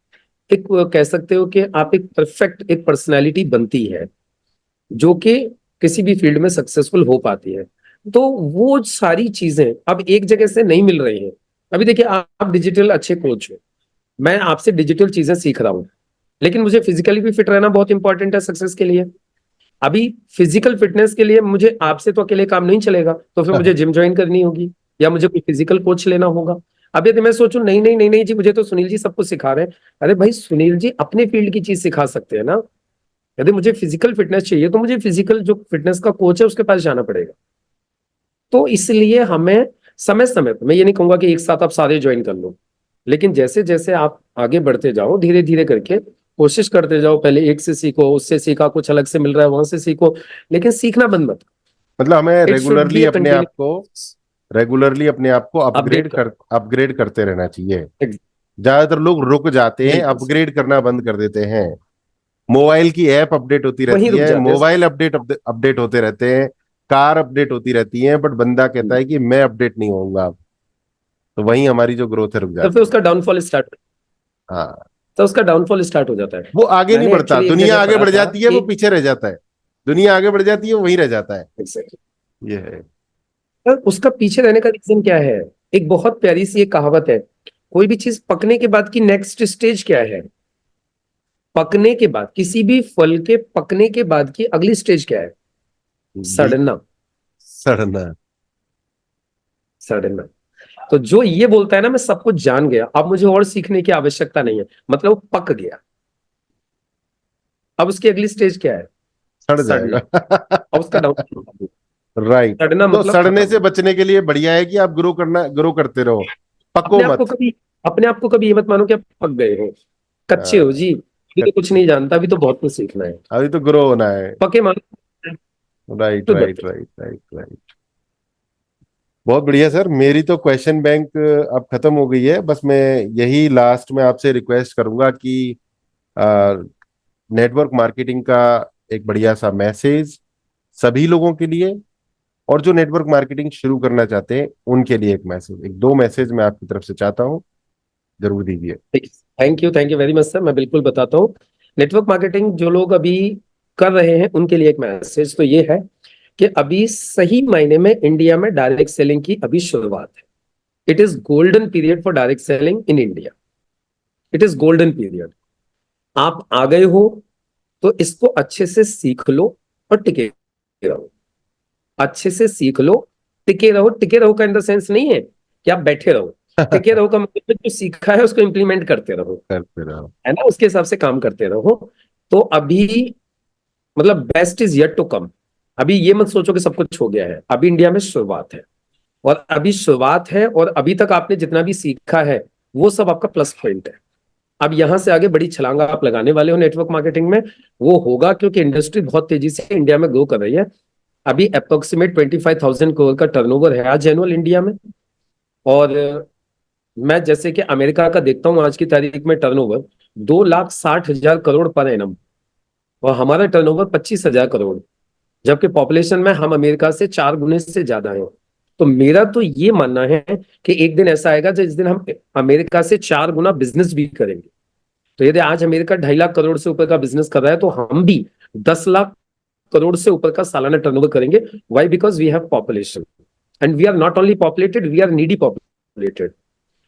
[SPEAKER 2] एक कह सकते हो कि आप एक परफेक्ट एक पर्सनैलिटी बनती है जो कि किसी भी फील्ड में सक्सेसफुल हो पाती है। तो वो सारी चीजें अब एक जगह से नहीं मिल रही हैं। अभी देखिए आप डिजिटल अच्छे कोच हो, मैं आपसे डिजिटल चीजें सीख रहा हूँ, लेकिन मुझे फिजिकली भी फिट रहना बहुत इंपॉर्टेंट है सक्सेस के लिए। अभी फिजिकल फिटनेस के लिए मुझे आपसे तो अकेले काम नहीं चलेगा, तो फिर मुझे जिम ज्वाइन करनी होगी या मुझे कोई फिजिकल कोच लेना होगा। अब यदि मैं सोचूं नहीं नहीं नहीं नहीं जी मुझे तो सुनील जी सब कुछ सिखा रहे हैं, अरे भाई सुनील जी अपने फील्ड की चीज सिखा सकते हैं ना। यदि मुझे फिजिकल फिटनेस चाहिए तो मुझे फिजिकल जो फिटनेस का कोच है उसके पास जाना पड़ेगा। तो इसलिए हमें समय समय पर, मैं ये नहीं कहूंगा कि एक साथ आप सारे ज्वाइन कर लो, लेकिन जैसे जैसे आप आगे बढ़ते जाओ धीरे धीरे करके कोशिश करते जाओ। पहले एक से सीखो, उससे सीखा, कुछ अलग से मिल रहा है वहां से सीखो, लेकिन सीखना बंद मत।
[SPEAKER 1] मतलब हमें
[SPEAKER 2] it should be a
[SPEAKER 1] regularly अपने आप को
[SPEAKER 2] अपडेट कर।
[SPEAKER 1] अपग्रेड करते रहना चाहिए। ज्यादातर लोग रुक जाते हैं,
[SPEAKER 2] बिल्कुल सर,
[SPEAKER 1] अपग्रेड करना बंद कर देते हैं। मोबाइल की ऐप अपडेट होती
[SPEAKER 2] वहीं
[SPEAKER 1] रहती
[SPEAKER 2] रुक
[SPEAKER 1] है,
[SPEAKER 2] जाते हैं सर।
[SPEAKER 1] मोबाइल अपडेट अपडेट होते रहते हैं, कार अपडेट होती रहती है, बट बंदा कहता है कि मैं अपडेट नहीं होऊंगा। तो वहीं हमारी जो ग्रोथ है रुक
[SPEAKER 2] तो फिर
[SPEAKER 1] जाती है।
[SPEAKER 2] उसका डाउनफॉल स्टार्ट,
[SPEAKER 1] हाँ,
[SPEAKER 2] तो उसका डाउनफॉल स्टार्ट हो जाता है।
[SPEAKER 1] वो आगे नहीं
[SPEAKER 2] मैंने
[SPEAKER 1] बढ़ता,
[SPEAKER 2] एक्चुअली एक
[SPEAKER 1] दुनिया
[SPEAKER 2] जगह
[SPEAKER 1] आगे
[SPEAKER 2] पढ़ा
[SPEAKER 1] बढ़
[SPEAKER 2] था
[SPEAKER 1] जाती है, वो
[SPEAKER 2] कि
[SPEAKER 1] पीछे रह जाता है। दुनिया आगे बढ़ जाती है, वो वहीं रह जाता है। ये है।
[SPEAKER 2] सर उसका पीछे रहने का रीजन क्या है? एक बहुत प्यारी सी एक कहावत है, कोई भी चीज पकने के बाद की नेक्स्ट स्टेज क्या है? पकने के बाद किसी भी फल के पकने के बाद की अगली स्टेज क्या है?
[SPEAKER 1] बिल्कुल।
[SPEAKER 2] सड़ना।
[SPEAKER 1] सड़ना।
[SPEAKER 2] सड़ना। तो जो ये बोलता है ना मैं सब कुछ जान गया अब मुझे और सीखने की आवश्यकता नहीं है, मतलब वो पक गया। अब उसकी अगली स्टेज क्या है?
[SPEAKER 1] सड़
[SPEAKER 2] सड़ना।
[SPEAKER 1] जाएगा।
[SPEAKER 2] अब उसका डाउन,
[SPEAKER 1] राइट।
[SPEAKER 2] सड़ना
[SPEAKER 1] तो
[SPEAKER 2] मतलब
[SPEAKER 1] सड़ने से
[SPEAKER 2] खत्म।
[SPEAKER 1] बचने के लिए बढ़िया है कि आप ग्रो करते रहो, पको
[SPEAKER 2] अपने आप को
[SPEAKER 1] मत।
[SPEAKER 2] कभी अपने आप को कभी ये मत मानो कि आप पक गए हो, कच्चे हो
[SPEAKER 1] हाँ,
[SPEAKER 2] जी, अभी तो कुछ नहीं जानता, अभी तो बहुत कुछ सीखना है।
[SPEAKER 1] अभी तो ग्रो होना है।
[SPEAKER 2] पके मानो
[SPEAKER 1] राइट
[SPEAKER 2] तो
[SPEAKER 1] राइट
[SPEAKER 2] बेहतर।
[SPEAKER 1] Right right right. बहुत बढ़िया सर। मेरी तो क्वेश्चन बैंक अब खत्म हो गई है। बस मैं यही लास्ट में आपसे रिक्वेस्ट करूंगा कि नेटवर्क मार्केटिंग का एक बढ़िया सा मैसेज सभी लोगों के लिए, और जो नेटवर्क मार्केटिंग शुरू करना चाहते हैं उनके लिए एक मैसेज, एक दो मैसेज मैं आपकी तरफ से चाहता हूँ, जरूर दीजिए।
[SPEAKER 2] Thank you very much sir, मैं बिल्कुल बताता हूँ। नेटवर्क मार्केटिंग जो लोग अभी कर रहे हैं उनके लिए एक मैसेज तो ये है कि अभी सही मायने में इंडिया में डायरेक्ट सेलिंग की अभी शुरुआत है। It is golden period for direct selling in India. It is golden period. आप आ गए हो तो इसको अच्छे से सीख लो और टिके रहो। अच्छे से सीख लो, टिके रहो। टिके रहो का इन द सेंस नहीं है कि आप बैठे रहो। टिके रहो का मतलब है जो सीखा है उसको इंप्लीमेंट करते रहो,
[SPEAKER 1] करते रहो।
[SPEAKER 2] है ना, उसके हिसाब से काम करते रहो। तो अभी मतलब best is yet to come. अभी ये मत सोचो कि सब कुछ हो गया है, अभी इंडिया में शुरुआत है। और अभी शुरुआत है और अभी तक आपने जितना भी सीखा है वो सब आपका प्लस पॉइंट है। अब यहां से आगे बड़ी छलांग आप लगाने वाले हो नेटवर्क मार्केटिंग में। वो होगा क्योंकि इंडस्ट्री बहुत तेजी से इंडिया में ग्रो कर रही है। अभी अप्रोक्सीमेट 25,000 करोड़ का टर्नओवर है आज एनुअल इंडिया में। और मैं जैसे कि अमेरिका का देखता हूं आज की तारीख में टर्नओवर 2,60,000 करोड़ पर एनम, और हमारा टर्नओवर 25,000 करोड़, जबकि पॉपुलेशन में हम अमेरिका से 4 गुने से ज्यादा हैं। तो मेरा तो ये मानना है कि एक दिन ऐसा आएगा जिस दिन हम अमेरिका से 4 गुना बिजनेस भी करेंगे। तो यदि आज अमेरिका 2.5 लाख करोड़ से ऊपर का बिजनेस कर रहा है तो हम भी 10 लाख करोड़ से ऊपर का सालाना टर्नओवर करेंगे। Why? Because we have population and we are not only populated, we are needy populated.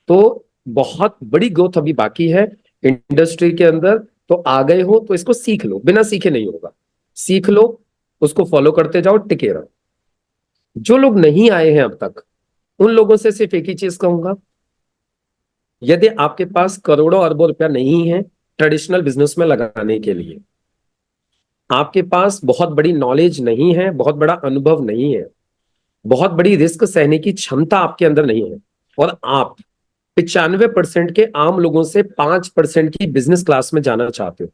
[SPEAKER 2] तो बहुत बड़ी ग्रोथ अभी बाकी है इंडस्ट्री के अंदर। तो आ गए हो तो इसको सीख लो, बिना सीखे नहीं होगा। सीख लो, उसको फॉलो करते जाओ, टिके रहो। जो लोग नहीं आए हैं अब तक उन लोगों से सिर्फ एक ही चीज कहूंगा, यदि आपके पास करोड़ों अरबों रुपया नहीं है ट्रेडिशनल बिजनेस में लगाने के लिए, आपके पास बहुत बड़ी नॉलेज नहीं है, बहुत बड़ा अनुभव नहीं है, बहुत बड़ी रिस्क सहने की क्षमता आपके अंदर नहीं है, और आप 95% के आम लोगों से 5% की बिजनेस क्लास में जाना चाहते हो,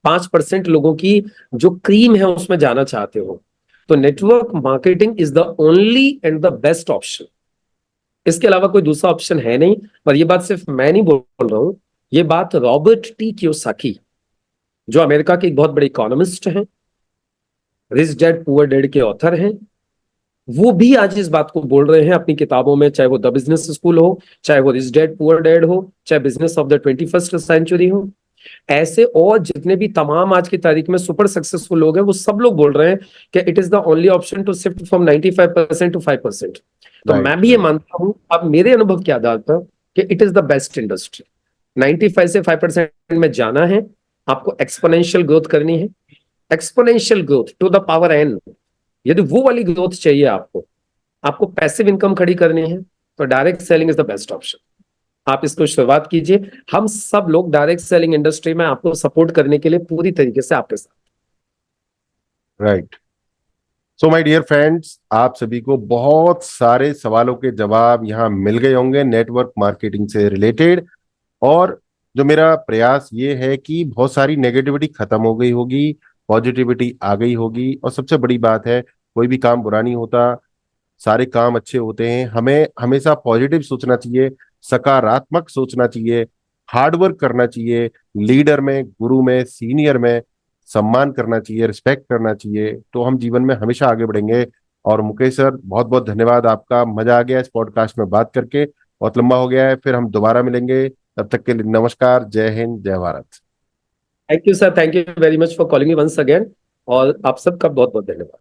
[SPEAKER 2] 5% लोगों की जो क्रीम है उसमें जाना चाहते हो, तो network marketing is the only and the best option. इसके अलावा कोई दूसरा ऑप्शन है नहीं। और ये बात सिर्फ मैं नहीं बोल रहा हूं, ये बात रॉबर्ट टी कियोसाकी, जो अमेरिका के एक बहुत बड़े इकोनॉमिस्ट हैं, रिच डैड पुअर डैड के ऑथर हैं, वो भी आज इस बात को बोल रहे हैं अपनी किताबों में, चाहे वो द बिजनेस स्कूल हो, चाहे वो रिच डैड पुअर डैड हो, चाहे business of the 21st century हो। ऐसे और जितने भी तमाम आज की तारीख में सुपर सक्सेसफुल लोग हैं वो सब लोग बोल रहे हैं कि it is the only option to shift from 95% to 5%। तो
[SPEAKER 1] राइट,
[SPEAKER 2] मैं भी ये
[SPEAKER 1] राइट।
[SPEAKER 2] मानता हूं अब मेरे अनुभव के आधार पर कि it is the best industry. 95 से 5% में जाना है, आपको एक्सपोनेंशियल ग्रोथ करनी है, exponential growth to the power N. यदि वो वाली ग्रोथ चाहिए आपको, आपको पैसिव इनकम खड़ी करनी है, तो direct selling is the best option. आप इसको शुरुआत कीजिए। हम सब लोग डायरेक्ट सेलिंग इंडस्ट्री में आपको सपोर्ट करने के लिए पूरी तरीके से आपके साथ।
[SPEAKER 1] Right. So my dear friends, आप सभी को बहुत सारे सवालों के जवाब यहाँ मिल गए होंगे नेटवर्क मार्केटिंग से रिलेटेड। और जो मेरा प्रयास ये है कि बहुत सारी नेगेटिविटी खत्म हो गई होगी, पॉजिटिविटी आ गई होगी। और सबसे बड़ी बात है, कोई भी काम बुरा नहीं होता, सारे काम अच्छे होते हैं। हमें हमेशा पॉजिटिव सोचना चाहिए, सकारात्मक सोचना चाहिए, हार्डवर्क करना चाहिए, लीडर में, गुरु में, सीनियर में सम्मान करना चाहिए, रिस्पेक्ट करना चाहिए, तो हम जीवन में हमेशा आगे बढ़ेंगे। और मुकेश सर, बहुत बहुत धन्यवाद आपका। मजा आ गया इस पॉडकास्ट में बात करके। बहुत लंबा हो गया है, फिर हम दोबारा मिलेंगे। तब तक के लिए नमस्कार, जय हिंद, जय Bharat.
[SPEAKER 2] Thank you sir, thank you very much for calling me once again. और आप सबका बहुत बहुत धन्यवाद।